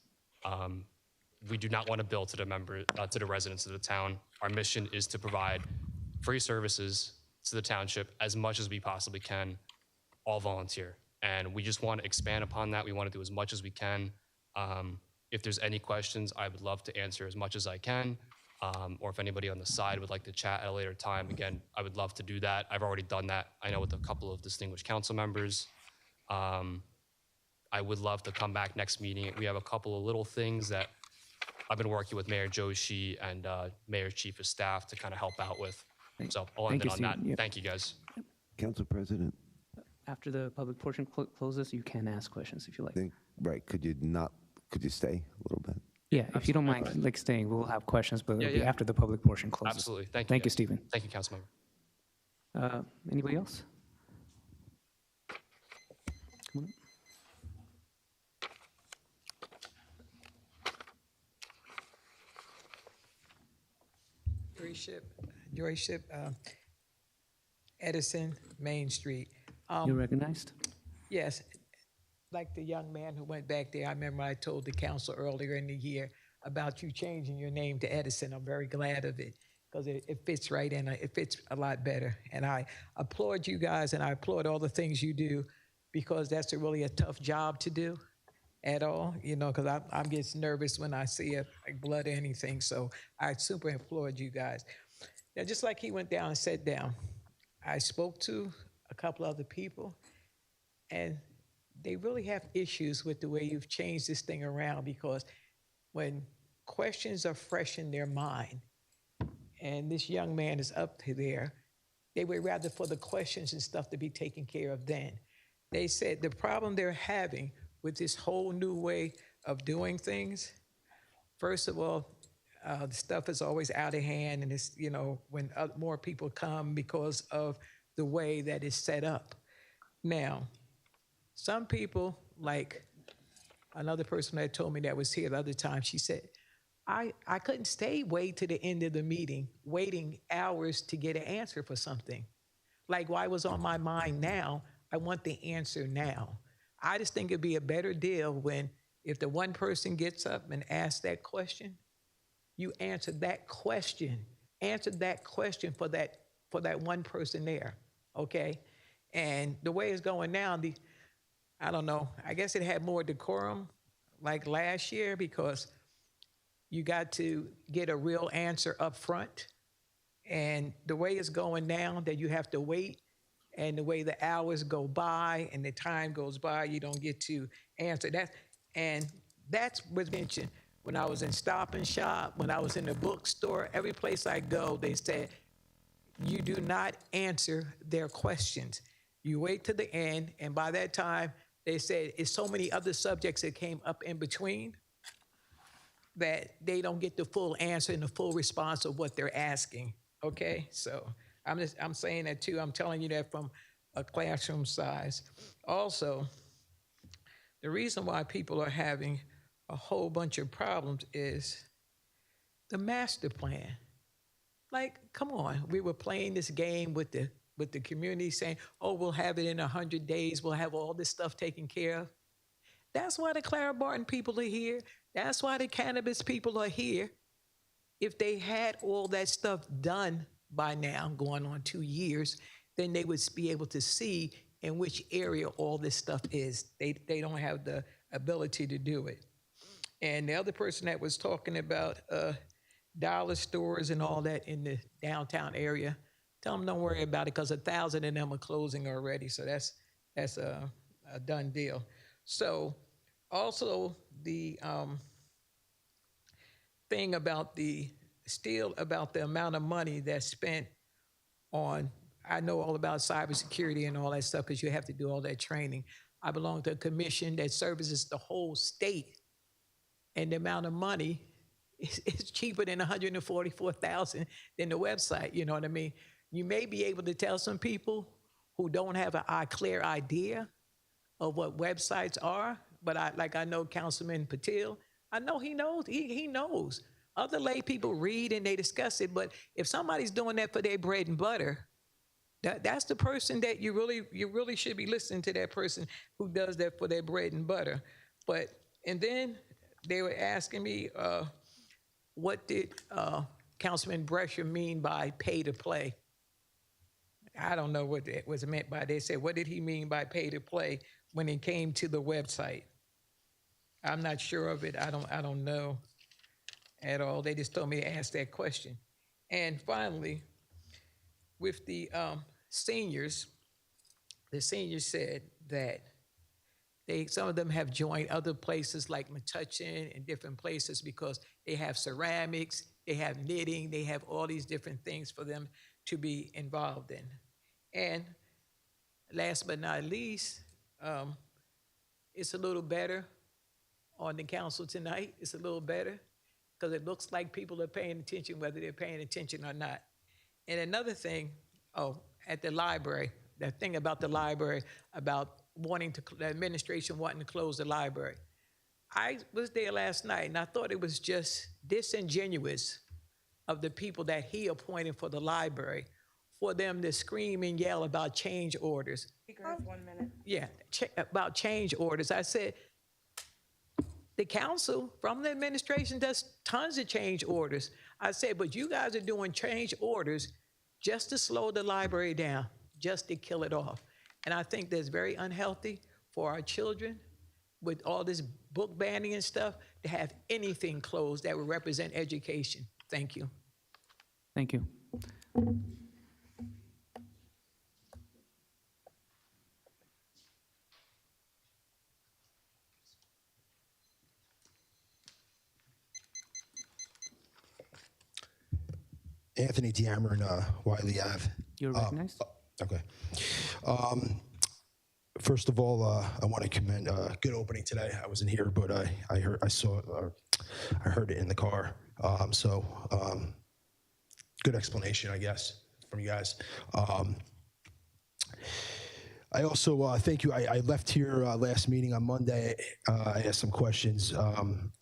we do not want to bill to the residents of the town. Our mission is to provide free services to the township as much as we possibly can, all volunteer. And we just want to expand upon that. We want to do as much as we can. If there's any questions, I would love to answer as much as I can. Or if anybody on the side would like to chat at a later time, again, I would love to do that. I've already done that, I know, with a couple of distinguished council members. I would love to come back next meeting. We have a couple of little things that I've been working with Mayor Joshi and Mayor's Chief of Staff to kind of help out with. So I'll end it on that. Yep. Thank you, guys. Council President, After the public portion closes, you can ask questions if you like. right, could you stay a little bit? Yeah, if you don't mind staying, we'll have questions, but it'll be Yeah. after the public portion closes. Absolutely. Thank you. Thank you, guys. Stephen. Thank you, Councilmember. Anybody else? Come on up. Joy Ship, Edison, Main Street. You're recognized. Yes, like the young man who went back there, I remember I told the council earlier in the year about you changing your name to Edison. I'm very glad of it because it fits right in, it fits a lot better. And I applaud you guys and I applaud all the things you do because that's really a tough job to do at all, because I'm getting nervous when I see like blood or anything. So I super applaud you guys. Now, just like he went down and sat down, I spoke to a couple other people and they really have issues with the way you've changed this thing around because when questions are fresh in their mind and this young man is up there, they would rather for the questions and stuff to be taken care of then. They said the problem they're having with this whole new way of doing things, first of all, the stuff is always out of hand and it's, when more people come because of the way that it's set up. Now, some people, like another person that told me that was here the other time, she said, I couldn't wait to the end of the meeting, waiting hours to get an answer for something. Like why was on my mind now, I want the answer now. I just think it'd be a better deal if the one person gets up and asks that question, you answer that question for that one person there, okay? And the way it's going now, I don't know, I guess it had more decorum like last year because you got to get a real answer up front. And the way it's going now that you have to wait and the way the hours go by and the time goes by, you don't get to answer that. And that's what's mentioned when I was in Stop and Shop, when I was in the bookstore, every place I go, they said, you do not answer their questions. You wait to the end, and by that time, they said it's so many other subjects that came up in between that they don't get the full answer and the full response of what they're asking. Okay, so I'm saying that too. I'm telling you that from a classroom size. Also, the reason why people are having a whole bunch of problems is the master plan. Like, come on, we were playing this game with the community saying, oh, we'll have it in 100 days, we'll have all this stuff taken care of. That's why the Clara Barton people are here. That's why the cannabis people are here. If they had all that stuff done by now, going on 2 years, then they would be able to see in which area all this stuff is. They don't have the ability to do it. And the other person that was talking about dollar stores and all that in the downtown area, tell them don't worry about it because 1,000 of them are closing already. So that's a done deal. So also the thing about the amount of money that's spent on, I know all about cybersecurity and all that stuff because you have to do all that training. I belong to a commission that services the whole state, and the amount of money is cheaper than $144,000 than the website. You know what I mean? You may be able to tell some people who don't have a clear idea of what websites are, but I know Councilman Patil. I know he knows. He knows. Other lay people read and they discuss it, but if somebody's doing that for their bread and butter, that's the person that you really should be listening to, that person who does that for their bread and butter. And then they were asking me, what did Councilman Brescher mean by pay to play? I don't know what that was meant by. They said, what did he mean by pay to play when it came to the website? I'm not sure of it. I don't know at all. They just told me to ask that question. And finally, with the seniors said that some of them have joined other places like Metuchen and different places because they have ceramics, they have knitting, they have all these different things for them to be involved in. And last but not least, it's a little better on the council tonight. It's a little better because it looks like people are paying attention, whether they're paying attention or not. And another thing, at the library, that thing about the library, about the administration wanting to close the library. I was there last night and I thought it was just disingenuous of the people that he appointed for the library for them to scream and yell about change orders. Speaker has 1 minute. Yeah, about change orders. I said, the council from the administration does tons of change orders. I said, but you guys are doing change orders just to slow the library down, just to kill it off. And I think that's very unhealthy for our children with all this book banning and stuff to have anything closed that would represent education. Thank you. Thank you. Anthony Diammer and Wiley Ave. You're recognized. Okay. First of all, I want to commend good opening today. I wasn't here, but I heard it in the car. Good explanation, I guess, from you guys. I also thank you. I left here last meeting on Monday. I asked some questions.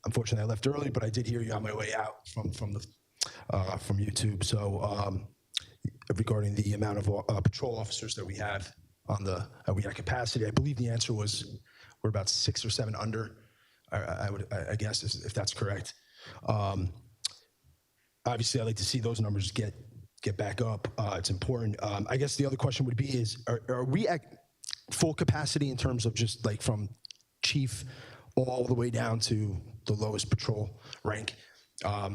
Unfortunately, I left early, but I did hear you on my way out from YouTube. So regarding the amount of patrol officers that we have on we got capacity, I believe the answer was we're about 6 or 7 under. I guess if that's correct. Obviously, I'd like to see those numbers get back up. It's important. I guess the other question would be are we at full capacity in terms of just like from chief all the way down to the lowest patrol rank?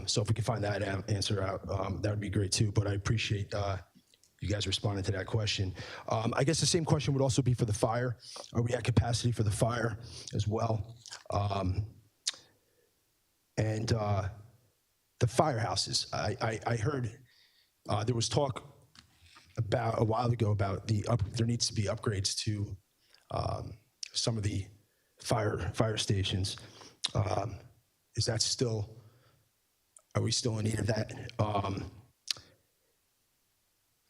So if we could find that answer out, that would be great too. But I appreciate you guys responding to that question. I guess the same question would also be for the fire. Are we at capacity for the fire as well? And the firehouses. I heard there was talk about a while ago about there needs to be upgrades to some of the fire stations. Is that still, are we still in need of that?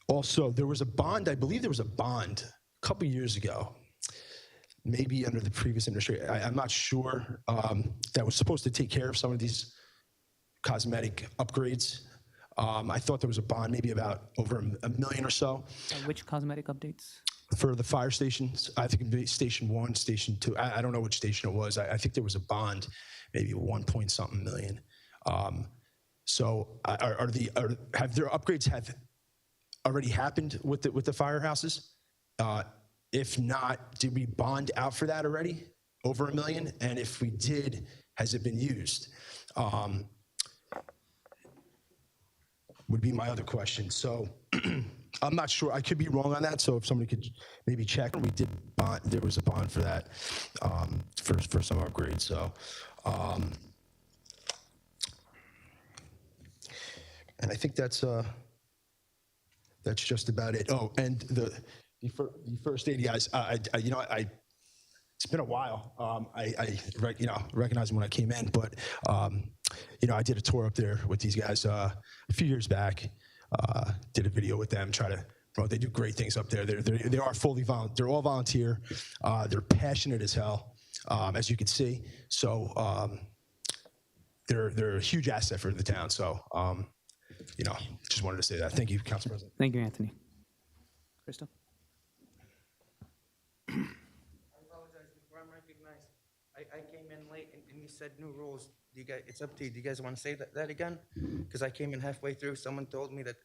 Also, there was a bond, I believe there was a bond a couple years ago, maybe under the previous administration, I'm not sure, that was supposed to take care of some of these cosmetic upgrades. I thought there was a bond, maybe about over $1 million or so. Which cosmetic updates? For the fire stations, I think it'd be Station 1, Station 2. I don't know which station it was. I think there was a bond, maybe 1-point-something million. So have their upgrades have already happened with the firehouses? If not, did we bond out for that already? Over $1 million? And if we did, has it been used? Would be my other question. So I'm not sure. I could be wrong on that. So if somebody could maybe check, we did bond. There was a bond for that for some upgrades. So, and I think that's just about it. Oh, and the first ADIs. It's been a while. I recognized them when I came in, but I did a tour up there with these guys a few years back. Did a video with them. They do great things up there. They are they're all volunteer. They're passionate as hell, as you can see. So they're a huge asset for the town. So just wanted to say that. Thank you, Council President. Thank you, Anthony. Crystal? I came in late and you said new rules. It's up to you. Do you guys want to say that again? Because I came in halfway through. Someone told me that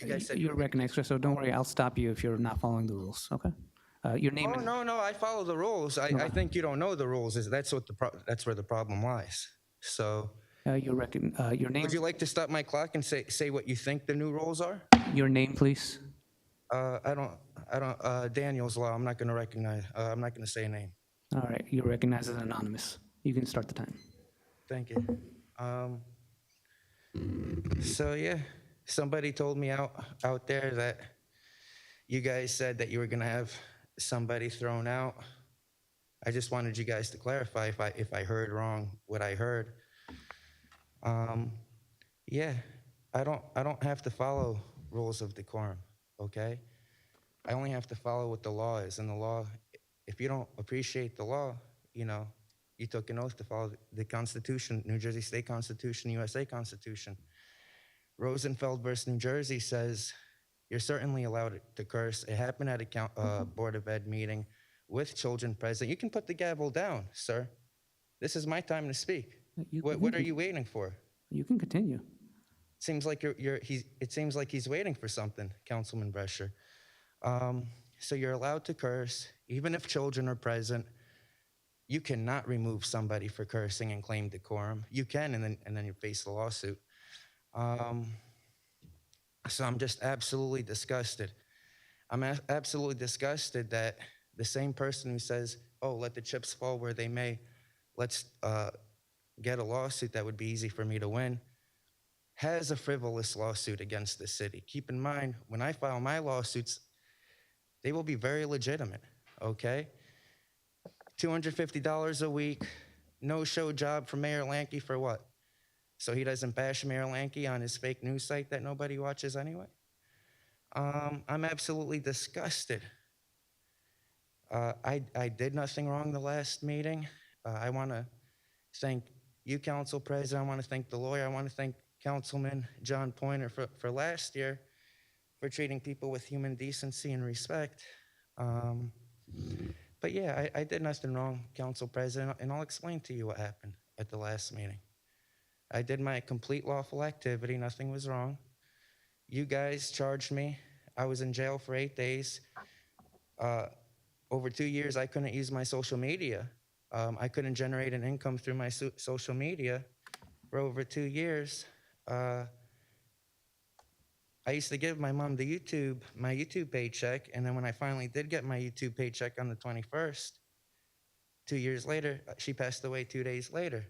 you guys said You're recognized, Crystal. Don't worry. I'll stop you if you're not following the rules. Okay. Your name. Oh, no. I follow the rules. I think you don't know the rules. That's where the problem lies. So. Your name. Would you like to stop my clock and say what you think the new rules are? Your name, please. I don't. Daniel's Law. I'm not going to recognize. I'm not going to say a name. All right. You're recognized as anonymous. You can start the time. Thank you. So yeah, somebody told me out there that you guys said that you were gonna have somebody thrown out. I just wanted you guys to clarify if I heard wrong what I heard. Yeah, I don't have to follow rules of decorum, okay? I only have to follow what the law is, and the law, if you don't appreciate the law, you took an oath to follow the Constitution, New Jersey State Constitution, USA Constitution. Rosenfeld versus New Jersey says you're certainly allowed to curse. It happened at a Board of Ed meeting with children present. You can put the gavel down, sir. This is my time to speak. What are you waiting for? You can continue. It seems like it seems like he's waiting for something, Councilman Brescher. So you're allowed to curse, even if children are present. You cannot remove somebody for cursing and claim decorum. You can, and then you face the lawsuit. So I'm just absolutely disgusted. I'm absolutely disgusted that the same person who says, "Oh, let the chips fall where they may, let's get a lawsuit that would be easy for me to win," has a frivolous lawsuit against the city. Keep in mind, when I file my lawsuits, they will be very legitimate. Okay. $250 a week, no-show job for Mayor Lankey for what? So he doesn't bash Mayor Lankey on his fake news site that nobody watches anyway? I'm absolutely disgusted. I did nothing wrong the last meeting. I want to thank you, Council President. I want to thank the lawyer. I want to thank Councilman John Pointer for last year for treating people with human decency and respect. But yeah, I did nothing wrong, Council President, and I'll explain to you what happened at the last meeting. I did my complete lawful activity. Nothing was wrong. You guys charged me. I was in jail for 8 days. Over 2 years, I couldn't use my social media. I couldn't generate an income through my social media for over 2 years. I used to give my mom my YouTube paycheck, and then when I finally did get my YouTube paycheck on the 21st, 2 years later, she passed away 2 days later.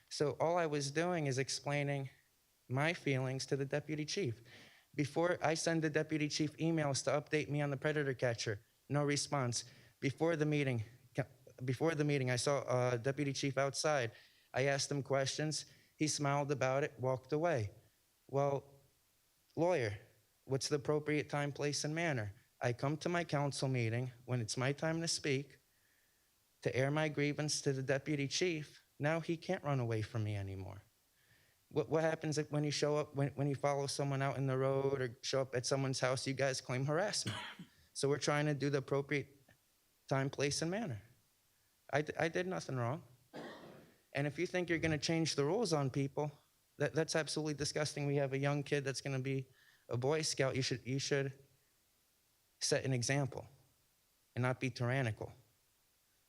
So all I was doing is explaining my feelings to the deputy chief. Before I send the deputy chief emails to update me on the predator catcher, no response. Before the meeting, before the meeting, I saw Deputy Chief outside. I asked him questions. He smiled about it, walked away. Well, lawyer, what's the appropriate time, place, and manner? I come to my council meeting when it's my time to speak, to air my grievance to the Deputy Chief. Now he can't run away from me anymore. What happens when you show up, when you follow someone out in the road or show up at someone's house, you guys claim harassment. So we're trying to do the appropriate time, place, and manner. I did nothing wrong. And if you think you're going to change the rules on people, that's absolutely disgusting. We have a young kid that's going to be a Boy Scout. You should set an example and not be tyrannical.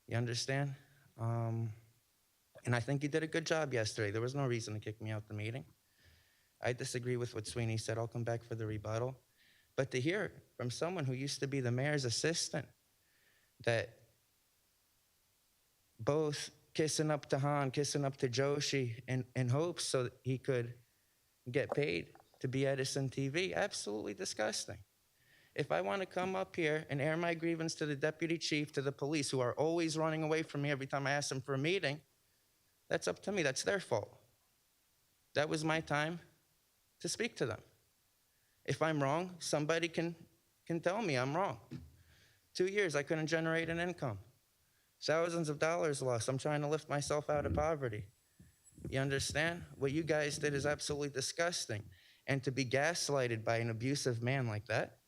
You understand? And I think you did a good job yesterday. There was no reason to kick me out the meeting. I disagree with what Sweeney said. I'll come back for the rebuttal. But to hear from someone who used to be the mayor's assistant that both kissing up to Han, kissing up to Joshi in hopes so that he could get paid to be Edison TV, absolutely disgusting. If I want to come up here and air my grievance to the Deputy Chief, to the police, who are always running away from me every time I ask them for a meeting, that's up to me. That's their fault. That was my time to speak to them. If I'm wrong, somebody can tell me I'm wrong. 2 years, I couldn't generate an income. Thousands of dollars lost. I'm trying to lift myself out of poverty. You understand? What you guys did is absolutely disgusting. And to be gaslighted by an abusive man like that,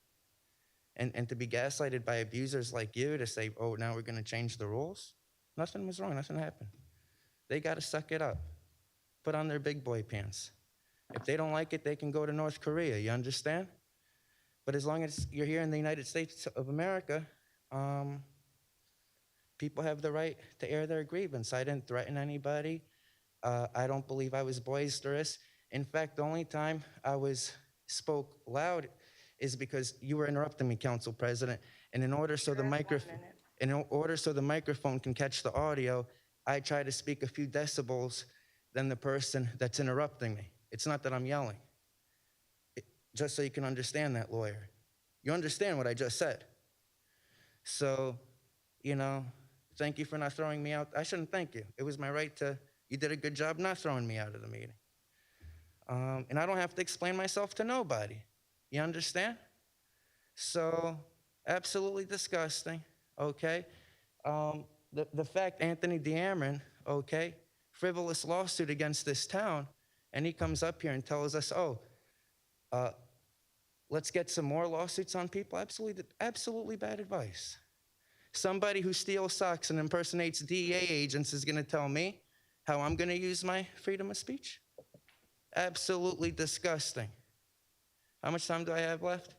and to be gaslighted by abusers like you to say, oh, now we're going to change the rules? Nothing was wrong. Nothing happened. They got to suck it up. Put on their big boy pants. If they don't like it, they can go to North Korea. You understand? But as long as you're here in the United States of America, people have the right to air their grievance. I didn't threaten anybody. I don't believe I was boisterous. In fact, the only time I spoke loud is because you were interrupting me, Council President. And in order so the microphone can catch the audio, I try to speak a few decibels than the person that's interrupting me. It's not that I'm yelling. Just so you can understand that, lawyer. You understand what I just said. So, thank you for not throwing me out. I shouldn't thank you. It was my right to, you did a good job not throwing me out of the meeting. And I don't have to explain myself to nobody. You understand? So, absolutely disgusting, okay? The fact Anthony Deamron, okay, frivolous lawsuit against this town, and he comes up here and tells us, let's get some more lawsuits on people. Absolutely bad advice. Somebody who steals socks and impersonates DEA agents is going to tell me how I'm going to use my freedom of speech? Absolutely disgusting. How much time do I have left?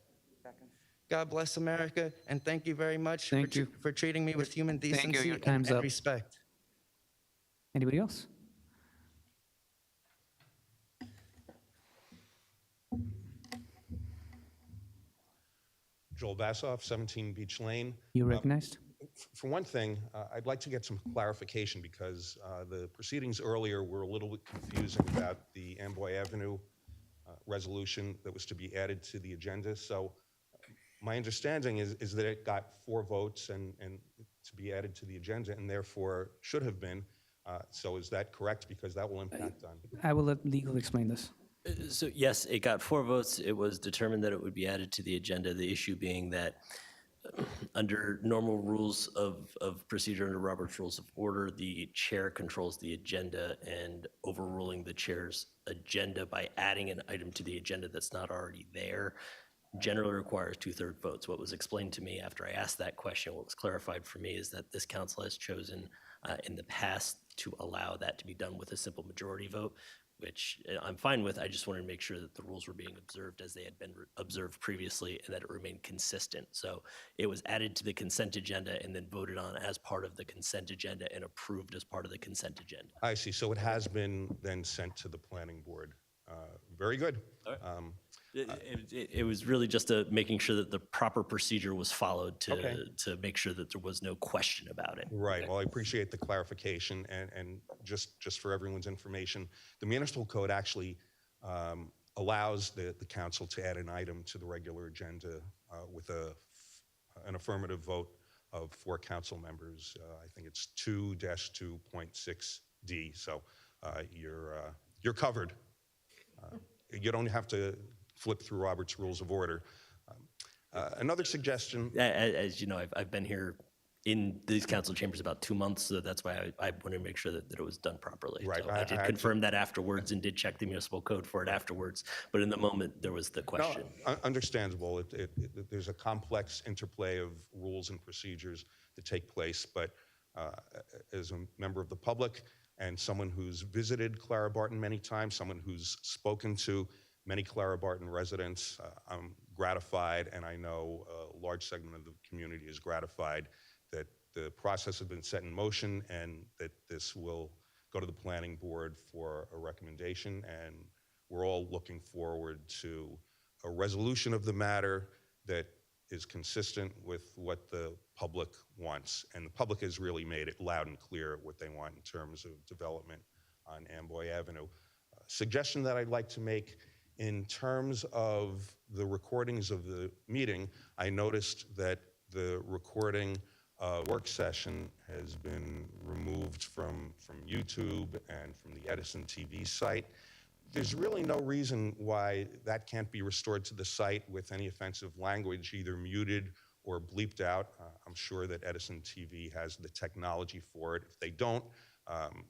God bless America, and thank you very much for treating me with human decency and respect. Anybody else? Joel Bassoff, 17 Beach Lane. You recognized? For one thing, I'd like to get some clarification because the proceedings earlier were a little bit confusing about the Amboy Avenue resolution that was to be added to the agenda. So my understanding is that it got 4 votes and to be added to the agenda and therefore should have been. So is that correct? Because that will impact on. I will let legal explain this. So yes, it got 4 votes. It was determined that it would be added to the agenda. The issue being that under normal rules of procedure under Robert's Rules of Order, the chair controls the agenda, and overruling the chair's agenda by adding an item to the agenda that's not already there generally requires 2/3 votes. What was explained to me after I asked that question, what was clarified for me, is that this council has chosen in the past to allow that to be done with a simple majority vote, which I'm fine with. I just wanted to make sure that the rules were being observed as they had been observed previously and that it remained consistent. So it was added to the consent agenda and then voted on as part of the consent agenda and approved as part of the consent agenda. I see. So it has been then sent to the planning board. Very good. All right. It was really just making sure that the proper procedure was followed to make sure that there was no question about it. Right. Well, I appreciate the clarification, and just for everyone's information, the municipal code actually allows the council to add an item to the regular agenda with an affirmative vote of 4 council members. I think it's 2-2.6D. So you're covered. You don't have to flip through Robert's Rules of Order. Another suggestion. As you know, I've been here in these council chambers about 2 months, so that's why I wanted to make sure that it was done properly. Right. So I did confirm that afterwards and did check the municipal code for it afterwards, but in the moment, there was the question. No, understandable. There's a complex interplay of rules and procedures that take place, but as a member of the public and someone who's visited Clara Barton many times, someone who's spoken to many Clara Barton residents, I'm gratified, and I know a large segment of the community is gratified that the process has been set in motion and that this will go to the planning board for a recommendation. And we're all looking forward to a resolution of the matter that is consistent with what the public wants. And the public has really made it loud and clear what they want in terms of development on Amboy Avenue. Suggestion that I'd like to make in terms of the recordings of the meeting, I noticed that the recording work session has been removed from YouTube and from the Edison TV site. There's really no reason why that can't be restored to the site with any offensive language, either muted or bleeped out. I'm sure that Edison TV has the technology for it. If they don't,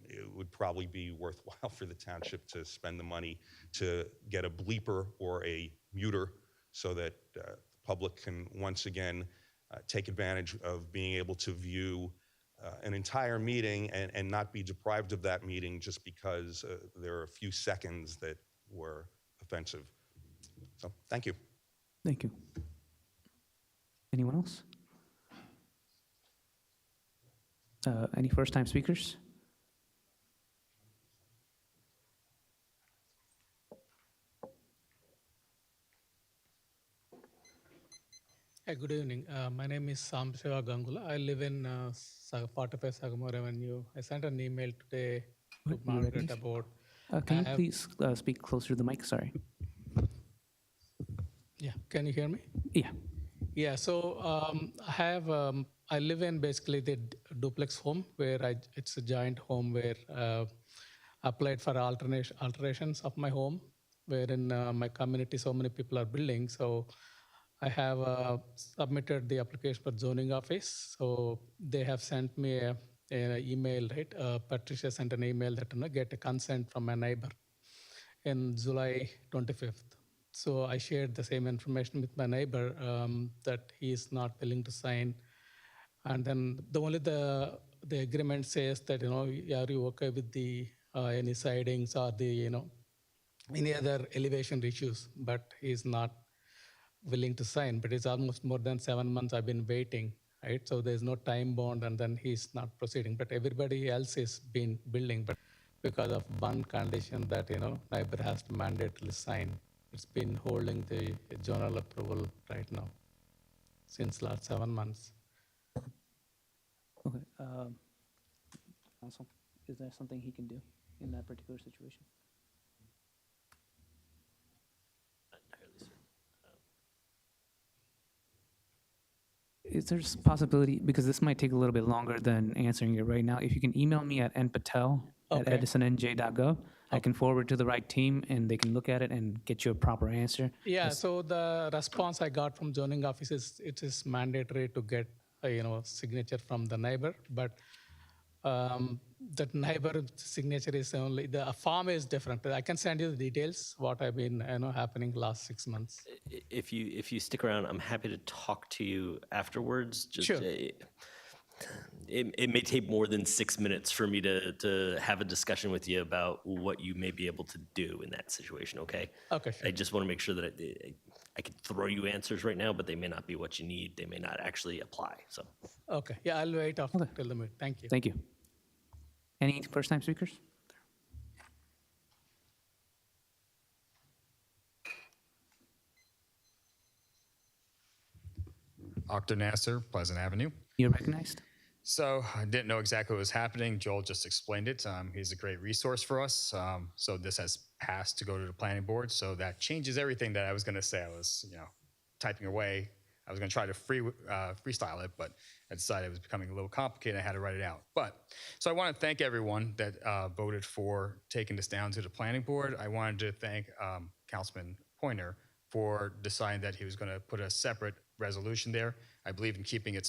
it would probably be worthwhile for the township to spend the money to get a bleeper or a muter so that the public can once again take advantage of being able to view an entire meeting and not be deprived of that meeting just because there are a few seconds that were offensive. So, thank you. Thank you. Anyone else? Any first-time speakers? Hi, good evening. My name is Sam Shiva Gangula. I live in 45 Sagamore Avenue. I sent an email today to Margaret about... Can you please speak closer to the mic? Sorry. Yeah, can you hear me? Yeah. Yeah, so I live in basically the duplex home where it's a giant home where I applied for alterations of my home, where in my community so many people are building. So I have submitted the application for zoning office. So they have sent me an email, right? Patricia sent an email that get a consent from my neighbor in July 25th. So I shared the same information with my neighbor that he is not willing to sign. And then the agreement says that, are you okay with the any sidings or the, any other elevation issues, but he's not willing to sign. But it's almost more than 7 months I've been waiting, right? So there's no time bond and then he's not proceeding. But everybody else is been building, but because of one condition that, neighbor has to mandatorily sign. It's been holding the general approval right now since last 7 months. Okay. Council, is there something he can do in that particular situation? Is there a possibility, because this might take a little bit longer than answering it right now, if you can email me at npatel@edisonnj.gov, I can forward to the right team and they can look at it and get you a proper answer. Yeah, so the response I got from zoning office is it is mandatory to get a signature from the neighbor, but that neighbor signature is only, the form is different. I can send you the details, what I've been happening last 6 months. If you stick around, I'm happy to talk to you afterwards. Just, sure. It may take more than 6 minutes for me to have a discussion with you about what you may be able to do in that situation, okay? Okay, sure. I just want to make sure that I can throw you answers right now, but they may not be what you need. They may not actually apply, so. Okay, yeah, I'll wait after till the meeting. Thank you. Thank you. Any first-time speakers? Akhtar Nasser, Pleasant Avenue. You're recognized. So I didn't know exactly what was happening. Joel just explained it. He's a great resource for us. So this has passed to go to the planning board. So that changes everything that I was going to say. I was, typing away. I was going to try to freestyle it, but I decided it was becoming a little complicated. I had to write it out. So I want to thank everyone that voted for taking this down to the planning board. I wanted to thank Councilman Pointer for deciding that he was going to put a separate resolution there. I believe in keeping it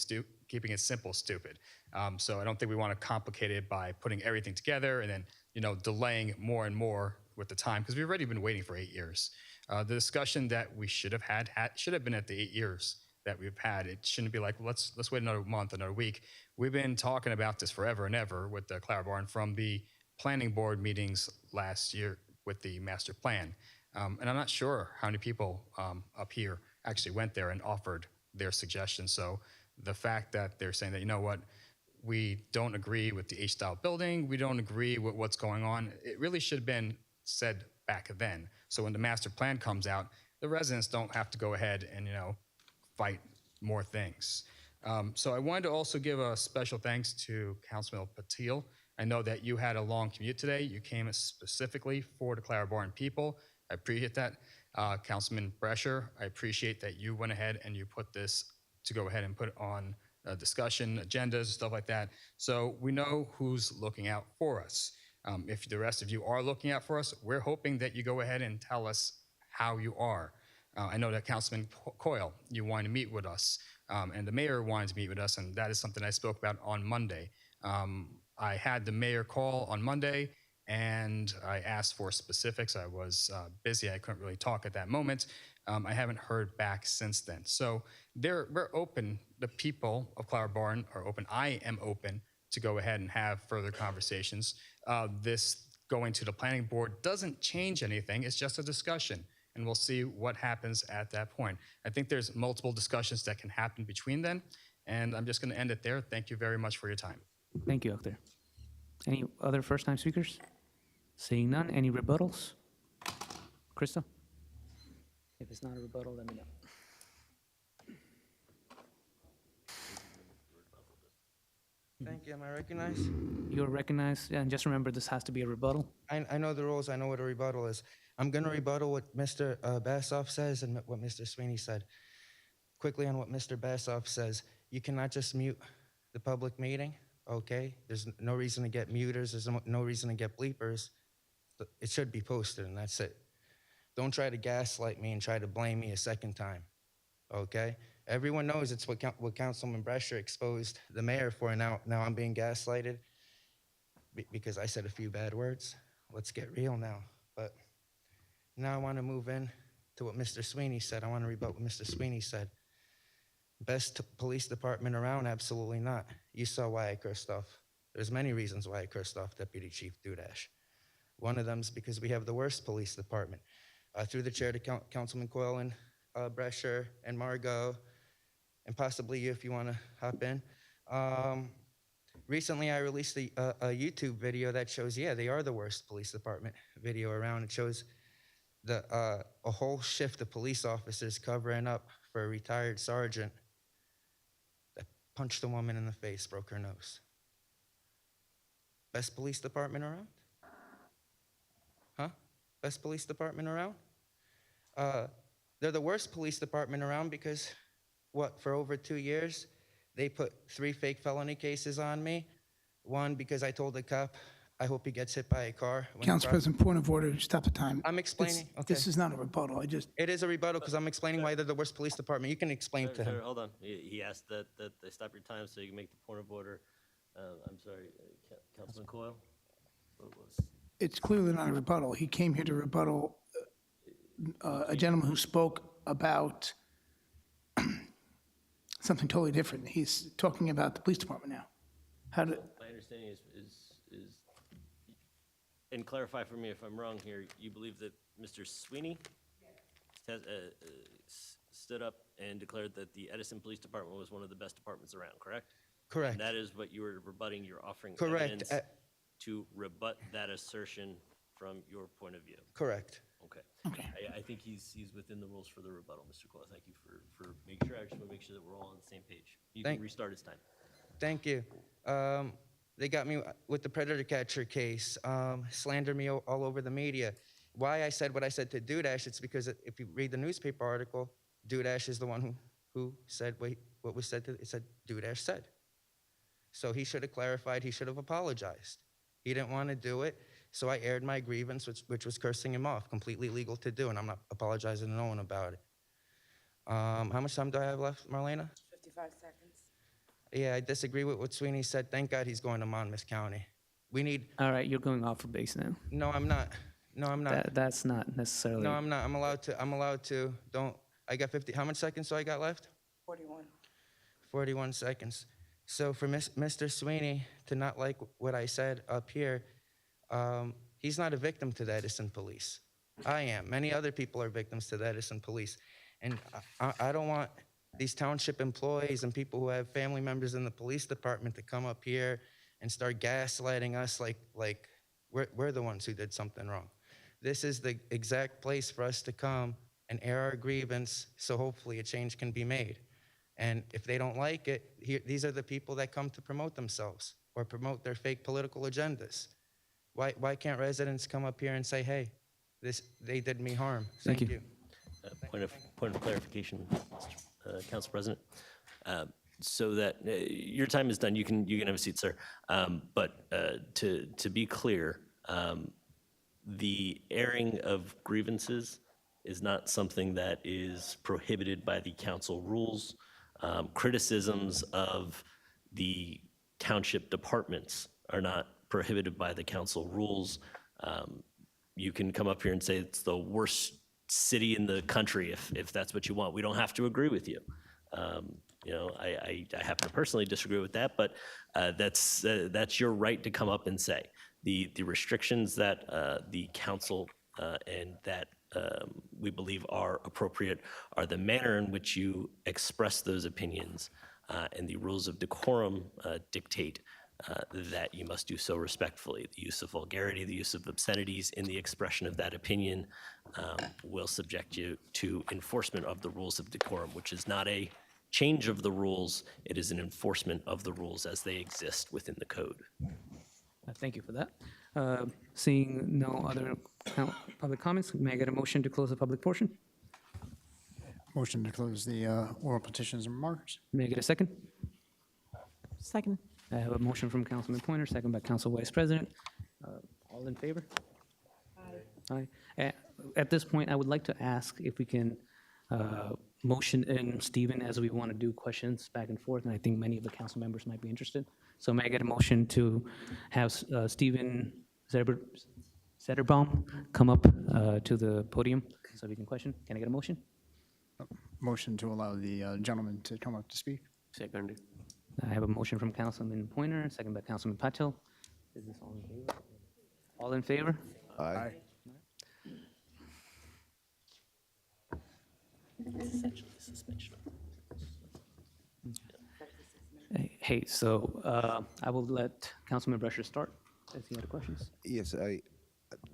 simple, stupid. So I don't think we want to complicate it by putting everything together and then, delaying more and more with the time, because we've already been waiting for 8 years. The discussion that we should have had should have been at the 8 years that we've had. It shouldn't be like, let's wait another month, another week. We've been talking about this forever and ever with the Clara Barn from the planning board meetings last year with the master plan. And I'm not sure how many people up here actually went there and offered their suggestions. So the fact that they're saying that, you know what, we don't agree with the H-style building, we don't agree with what's going on, it really should have been said back then. So when the master plan comes out, the residents don't have to go ahead and, fight more things. So I wanted to also give a special thanks to Councilman Patil. I know that you had a long commute today. You came specifically for the Clara Barn people. I appreciate that. Councilman Brescher, I appreciate that you went ahead and you put this to go ahead and put on a discussion, agendas, stuff like that. So we know who's looking out for us. If the rest of you are looking out for us, we're hoping that you go ahead and tell us how you are. I know that Councilman Coyle, you wanted to meet with us, and the mayor wanted to meet with us, and that is something I spoke about on Monday. I had the mayor call on Monday, and I asked for specifics. I was busy. I couldn't really talk at that moment. I haven't heard back since then. So we're open. The people of Clara Barn are open. I am open to go ahead and have further conversations. This going to the planning board doesn't change anything. It's just a discussion, and we'll see what happens at that point. I think there's multiple discussions that can happen between then, and I'm just going to end it there. Thank you very much for your time. Thank you, Akhtar. Any other first-time speakers? Seeing none, any rebuttals? Krista? If it's not a rebuttal, let me know. Thank you. Am I recognized? You're recognized, and just remember, this has to be a rebuttal. I know the rules. I know what a rebuttal is. I'm going to rebuttal what Mr. Bassoff says and what Mr. Sweeney said. Quickly on what Mr. Bassoff says, you cannot just mute the public meeting, okay? There's no reason to get muters. There's no reason to get bleepers. It should be posted, and that's it. Don't try to gaslight me and try to blame me a second time, okay? Everyone knows it's what Councilman Brescher exposed the mayor for, and now I'm being gaslighted because I said a few bad words. Let's get real now. But now I want to move in to what Mr. Sweeney said. I want to rebut what Mr. Sweeney said. Best police department around? Absolutely not. You saw why I cursed off. There's many reasons why I cursed off Deputy Chief Dudash. One of them is because we have the worst police department. Through the chair to Councilman Coyle and Brescher and Margot, and possibly you if you want to hop in. Recently, I released a YouTube video that shows, yeah, they are the worst police department video around. It shows a whole shift of police officers covering up for a retired sergeant that punched a woman in the face, broke her nose. Best police department around? Huh? Best police department around? They're the worst police department around because, for over 2 years, they put 3 fake felony cases on me. One, because I told the cop, I hope he gets hit by a car. Council President, point of order, stop the time. I'm explaining. Okay. This is not a rebuttal, It is a rebuttal because I'm explaining why they're the worst police department. You can explain to him. Sir, hold on. He asked that they stop your time so you can make the point of order. I'm sorry, Councilman Coyle? What was? It's clearly not a rebuttal. He came here to rebuttal a gentleman who spoke about something totally different. He's talking about the police department now. My understanding is, and clarify for me if I'm wrong here, you believe that Mr. Sweeney has stood up and declared that the Edison Police Department was one of the best departments around, correct? Correct. And that is what you were rebutting. You're offering Correct. evidence to rebut that assertion from your point of view. Correct. Okay. Okay. I think he's within the rules for the rebuttal, Mr. Coyle. Thank you for making sure. I just want to make sure that we're all on the same page. You can restart his time. Thank you. They got me with the predator catcher case, slandered me all over the media. Why I said what I said to Dudash, it's because if you read the newspaper article, Dudash is the one who said what was said to, it said, do dash said. So he should have clarified, he should have apologized. He didn't want to do it, so I aired my grievance, which was cursing him off, completely legal to do, and I'm not apologizing to no one about it. How much time do I have left, Marlena? 55 seconds. Yeah, I disagree with what Sweeney said. Thank God he's going to Monmouth County. We need, All right, you're going off for base now. no, I'm not. No, I'm not. That's not necessarily. No, I'm not. I'm allowed to. I got 50, how much seconds do I got left? 41. 41 seconds. So for Mr. Sweeney to not like what I said up here, he's not a victim to the Edison police. I am. Many other people are victims to the Edison police. And I don't want these township employees and people who have family members in the police department to come up here and start gaslighting us like we're the ones who did something wrong. This is the exact place for us to come and air our grievance, so hopefully a change can be made. And if they don't like it, these are the people that come to promote themselves or promote their fake political agendas. Why can't residents come up here and say, hey, they did me harm? Thank you. Point of clarification, Council President. So that your time is done, you can have a seat, sir. But to be clear, the airing of grievances is not something that is prohibited by the council rules. Criticisms of the township departments are not prohibited by the council rules. You can come up here and say it's the worst city in the country if that's what you want. We don't have to agree with you. I happen to personally disagree with that, but that's your right to come up and say. The restrictions that the council and that we believe are appropriate are the manner in which you express those opinions, and the rules of decorum dictate that you must do so respectfully. The use of vulgarity, the use of obscenities in the expression of that opinion will subject you to enforcement of the rules of decorum, which is not a change of the rules, it is an enforcement of the rules as they exist within the code. Thank you for that. Seeing no other public comments, may I get a motion to close the public portion? Motion to close the oral petitions and remarks. May I get a second? Second. I have a motion from Councilman Pointer, second by Council Vice President. All in favor? Aye. At this point, I would like to ask if we can motion in Stephen as we want to do questions back and forth, and I think many of the council members might be interested. So may I get a motion to have Stephen Zetterbaum come up to the podium so we can question? Can I get a motion? Motion to allow the gentleman to come up to speak. Second. I have a motion from Councilman Pointer, second by Councilman Patel. Is this all in favor? All in favor? Aye. Essentially suspension. Hey, so I will let Councilman Brusher start if you have questions. Yes, I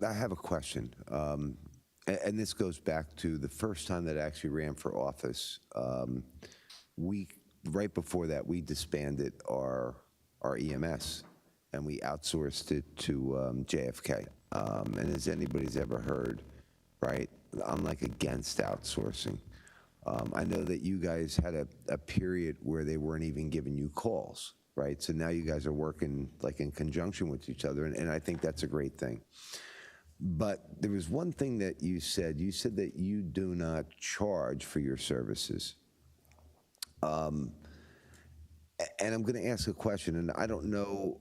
have a question. And this goes back to the first time that I actually ran for office. Right before that, we disbanded our EMS and we outsourced it to JFK. And as anybody's ever heard, right, I'm like against outsourcing. I know that you guys had a period where they weren't even giving you calls, right? So now you guys are working like in conjunction with each other, and I think that's a great thing. But there was one thing that you said. You said that you do not charge for your services. And I'm going to ask a question, and I don't know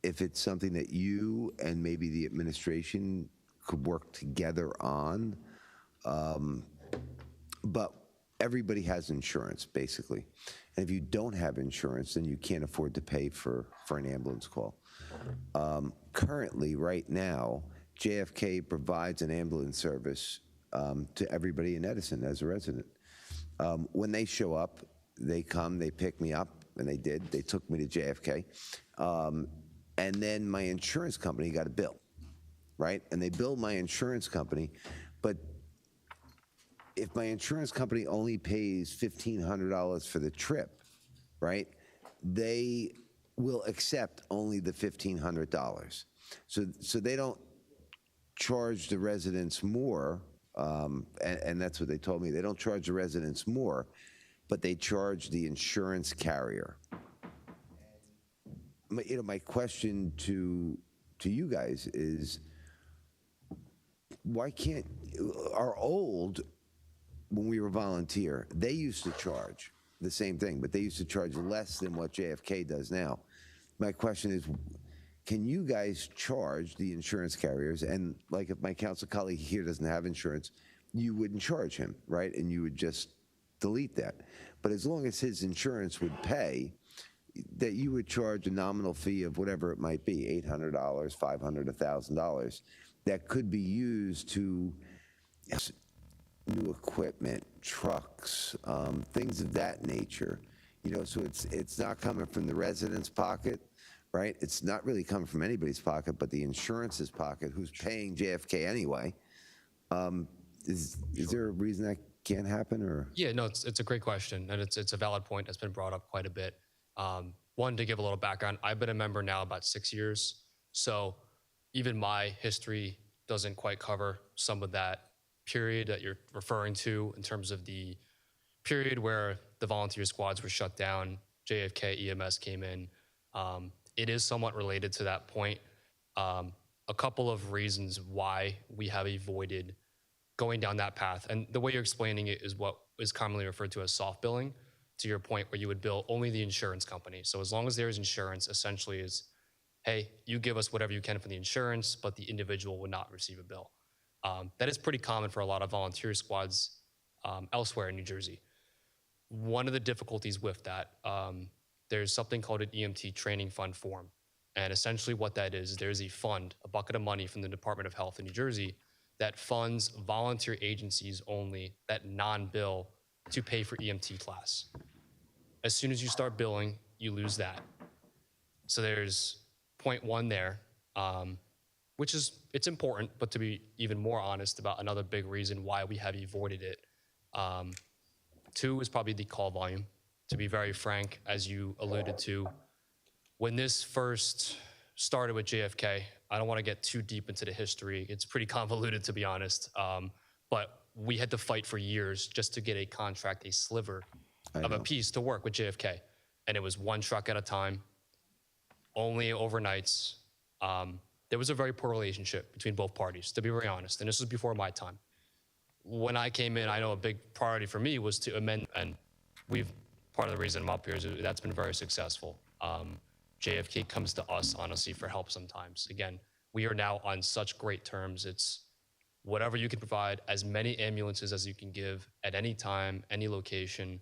if it's something that you and maybe the administration could work together on, but everybody has insurance, basically. And if you don't have insurance, then you can't afford to pay for an ambulance call. Currently, right now, JFK provides an ambulance service to everybody in Edison as a resident. When they show up, they come, they pick me up, and they did. They took me to JFK. And then my insurance company got a bill, right? And they billed my insurance company, but if my insurance company only pays $1,500 for the trip, right, they will accept only the $1,500. So they don't charge the residents more, and that's what they told me. They don't charge the residents more, but they charge the insurance carrier. My question to you guys is, why can't, our old, when we were volunteer, they used to charge the same thing, but they used to charge less than what JFK does now. My question is, can you guys charge the insurance carriers? And like if my council colleague here doesn't have insurance, you wouldn't charge him, right? And you would just delete that. But as long as his insurance would pay, that you would charge a nominal fee of whatever it might be, $800, $500, $1,000, that could be used to new equipment, trucks, things of that nature. So it's not coming from the resident's pocket, right? It's not really coming from anybody's pocket, but the insurance's pocket, who's paying JFK anyway. Is there a reason that can't happen, or? Yeah, no, it's a great question, and it's a valid point that's been brought up quite a bit. One, to give a little background, I've been a member now about 6 years, so even my history doesn't quite cover some of that period that you're referring to in terms of the period where the volunteer squads were shut down, JFK EMS came in. It is somewhat related to that point. A couple of reasons why we have avoided going down that path, and the way you're explaining it is what is commonly referred to as soft billing, to your point, where you would bill only the insurance company. So as long as there is insurance, essentially is, hey, you give us whatever you can for the insurance, but the individual would not receive a bill. That is pretty common for a lot of volunteer squads elsewhere in New Jersey. One of the difficulties with that, there's something called an EMT training fund form. And essentially what that is, there's a fund, a bucket of money from the Department of Health in New Jersey that funds volunteer agencies only that non-bill to pay for EMT class. As soon as you start billing, you lose that. So there's point one there, which is, it's important, but to be even more honest about another big reason why we have avoided it. Two is probably the call volume. To be very frank, as you alluded to, when this first started with JFK, I don't want to get too deep into the history. It's pretty convoluted, to be honest. But we had to fight for years just to get a contract, a sliver of a piece to work with JFK. And it was one truck at a time, only overnights. There was a very poor relationship between both parties, to be very honest. And this was before my time. When I came in, I know a big priority for me was to amend, and part of the reason I'm up here is that's been very successful. JFK comes to us, honestly, for help sometimes. Again, we are now on such great terms. It's whatever you can provide, as many ambulances as you can give at any time, any location.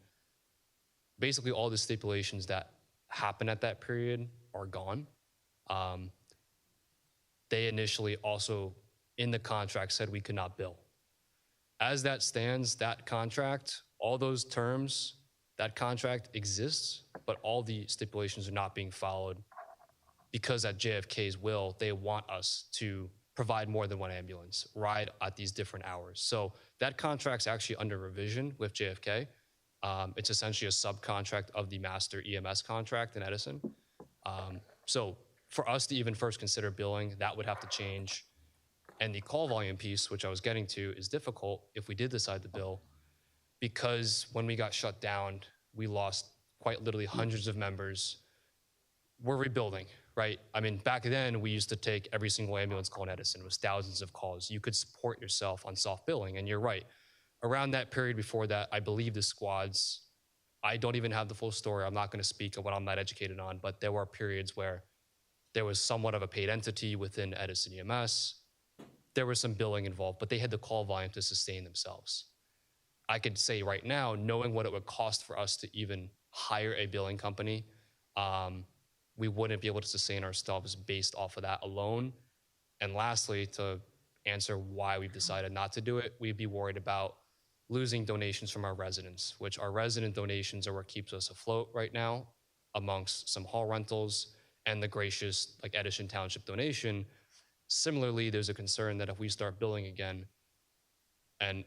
Basically, all the stipulations that happen at that period are gone. They initially also, in the contract, said we could not bill. As that stands, that contract, all those terms, that contract exists, but all the stipulations are not being followed because at JFK's will, they want us to provide more than one ambulance, ride at these different hours. So that contract's actually under revision with JFK. It's essentially a subcontract of the master EMS contract in Edison. So for us to even first consider billing, that would have to change. And the call volume piece, which I was getting to, is difficult if we did decide to bill, because when we got shut down, we lost quite literally hundreds of members. We're rebuilding, right? I mean, back then, we used to take every single ambulance call in Edison. It was thousands of calls. You could support yourself on soft billing, and you're right. Around that period before that, I believe the squads, I don't even have the full story. I'm not going to speak of what I'm not educated on, but there were periods where there was somewhat of a paid entity within Edison EMS. There was some billing involved, but they had the call volume to sustain themselves. I could say right now, knowing what it would cost for us to even hire a billing company, we wouldn't be able to sustain ourselves based off of that alone. And lastly, to answer why we've decided not to do it, we'd be worried about losing donations from our residents, which our resident donations are what keeps us afloat right now, amongst some hall rentals and the gracious like Edison Township donation. Similarly, there's a concern that if we start billing again, and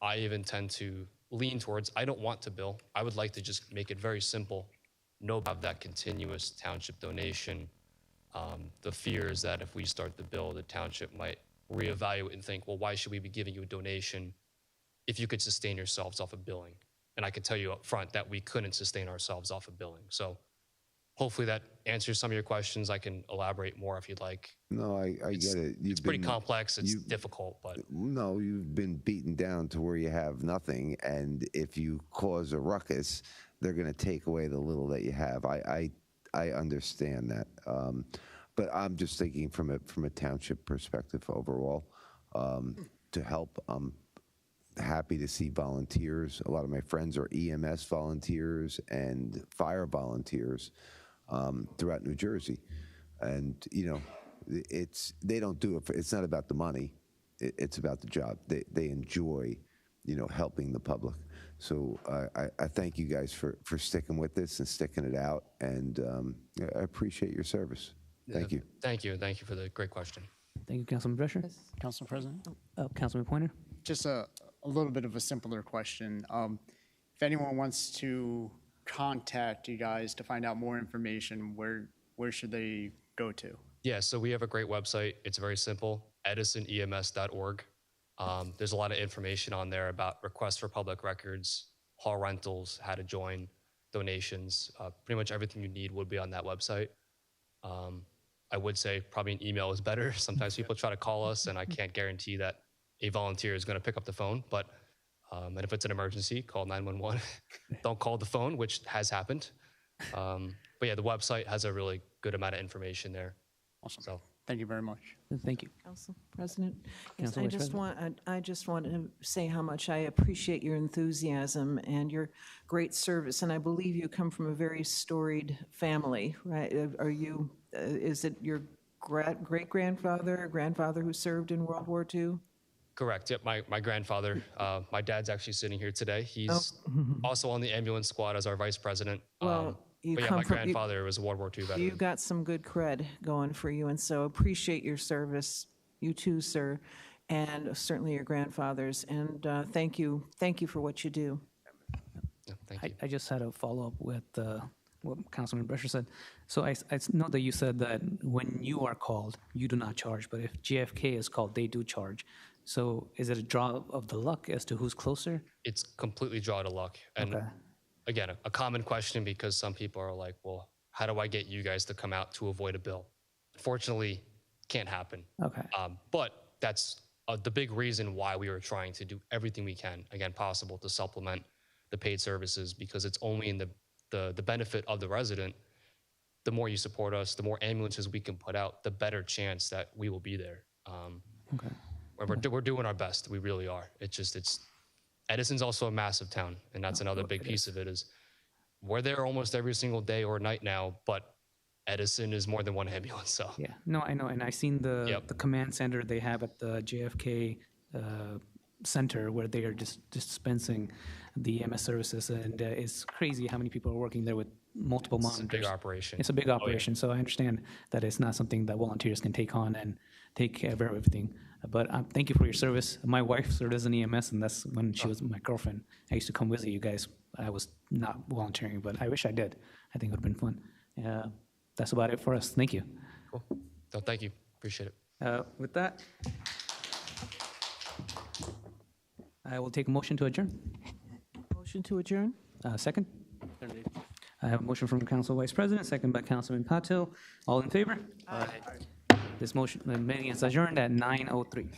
I even tend to lean towards, I don't want to bill. I would like to just make it very simple. No about that continuous township donation. The fear is that if we start the bill, the township might reevaluate and think, well, why should we be giving you a donation if you could sustain yourselves off of billing? And I can tell you up front that we couldn't sustain ourselves off of billing. So hopefully that answers some of your questions. I can elaborate more if you'd like. No, I get it. It's pretty complex. It's difficult, but No, you've been beaten down to where you have nothing, and if you cause a ruckus, they're going to take away the little that you have. I understand that, but I'm just thinking from a township perspective overall. To help, I'm happy to see volunteers. A lot of my friends are EMS volunteers and fire volunteers throughout New Jersey, and they don't do it. It's not about the money. It's about the job. They enjoy, helping the public. So I thank you guys for sticking with this and sticking it out, and I appreciate your service. Thank you. Thank you. Thank you for the great question. Thank you, Councilman Brescher. Council President? Councilman Pointer? Just a little bit of a simpler question. If anyone wants to contact you guys to find out more information, where should they go to? Yeah, so we have a great website. It's very simple, edisonems.org. There's a lot of information on there about requests for public records, hall rentals, how to join, donations. Pretty much everything you need would be on that website. I would say probably an email is better. Sometimes people try to call us, and I can't guarantee that a volunteer is going to pick up the phone. But and if it's an emergency, call 911. Don't call the phone, which has happened. But yeah, the website has a really good amount of information there. Awesome. So thank you very much. Thank you. Council President? Yes, Council Vice I just want to say how much I appreciate your enthusiasm and your great service. And I believe you come from a very storied family, right? Is it your great-grandfather or grandfather who served in World War II? correct. Yep, my grandfather. My dad's actually sitting here today. He's also on the ambulance squad as our vice president. Well, you but yeah, come my from- grandfather was a World War II veteran. You got some good cred going for you, and so appreciate your service. You too, sir, and certainly your grandfathers. And thank you for what you do. I just had a follow-up with what Councilman Brescher said. So I know that you said that when you are called, you do not charge, but if JFK is called, they do charge. So is it a draw of the luck as to who's closer? It's completely draw to luck. And Okay. again, a common question, because some people are like, well, how do I get you guys to come out to avoid a bill? Unfortunately, can't happen. Okay. But that's the big reason why we were trying to do everything we can, again, possible to supplement the paid services, because it's only in the benefit of the resident. The more you support us, the more ambulances we can put out, the better chance that we will be there. Okay. We're doing our best. We really are. It's Edison's also a massive town, and that's another big piece of it is we're there almost every single day or night now, but Edison is more than one ambulance. So Yeah, no, I know, and I seen the command center they have at the JFK center where they are just dispensing the EMS services, and it's crazy how many people are working there with multiple it's monitors. a big operation. It's a big operation, so I understand that it's not something that volunteers can take on and take care of everything. But thank you for your service. My wife served as an EMS, and that's when she was my girlfriend. I used to come visit you guys. I was not volunteering, but I wish I did. I think it would have been fun. That's about it for us. Thank you. Cool. No, thank you. Appreciate it. With that, I will take a motion to adjourn. Motion to adjourn? Second? I have a motion from Council Vice President, second by Councilman Patil. All in favor? Aye. This motion, the meeting is adjourned at 9:03.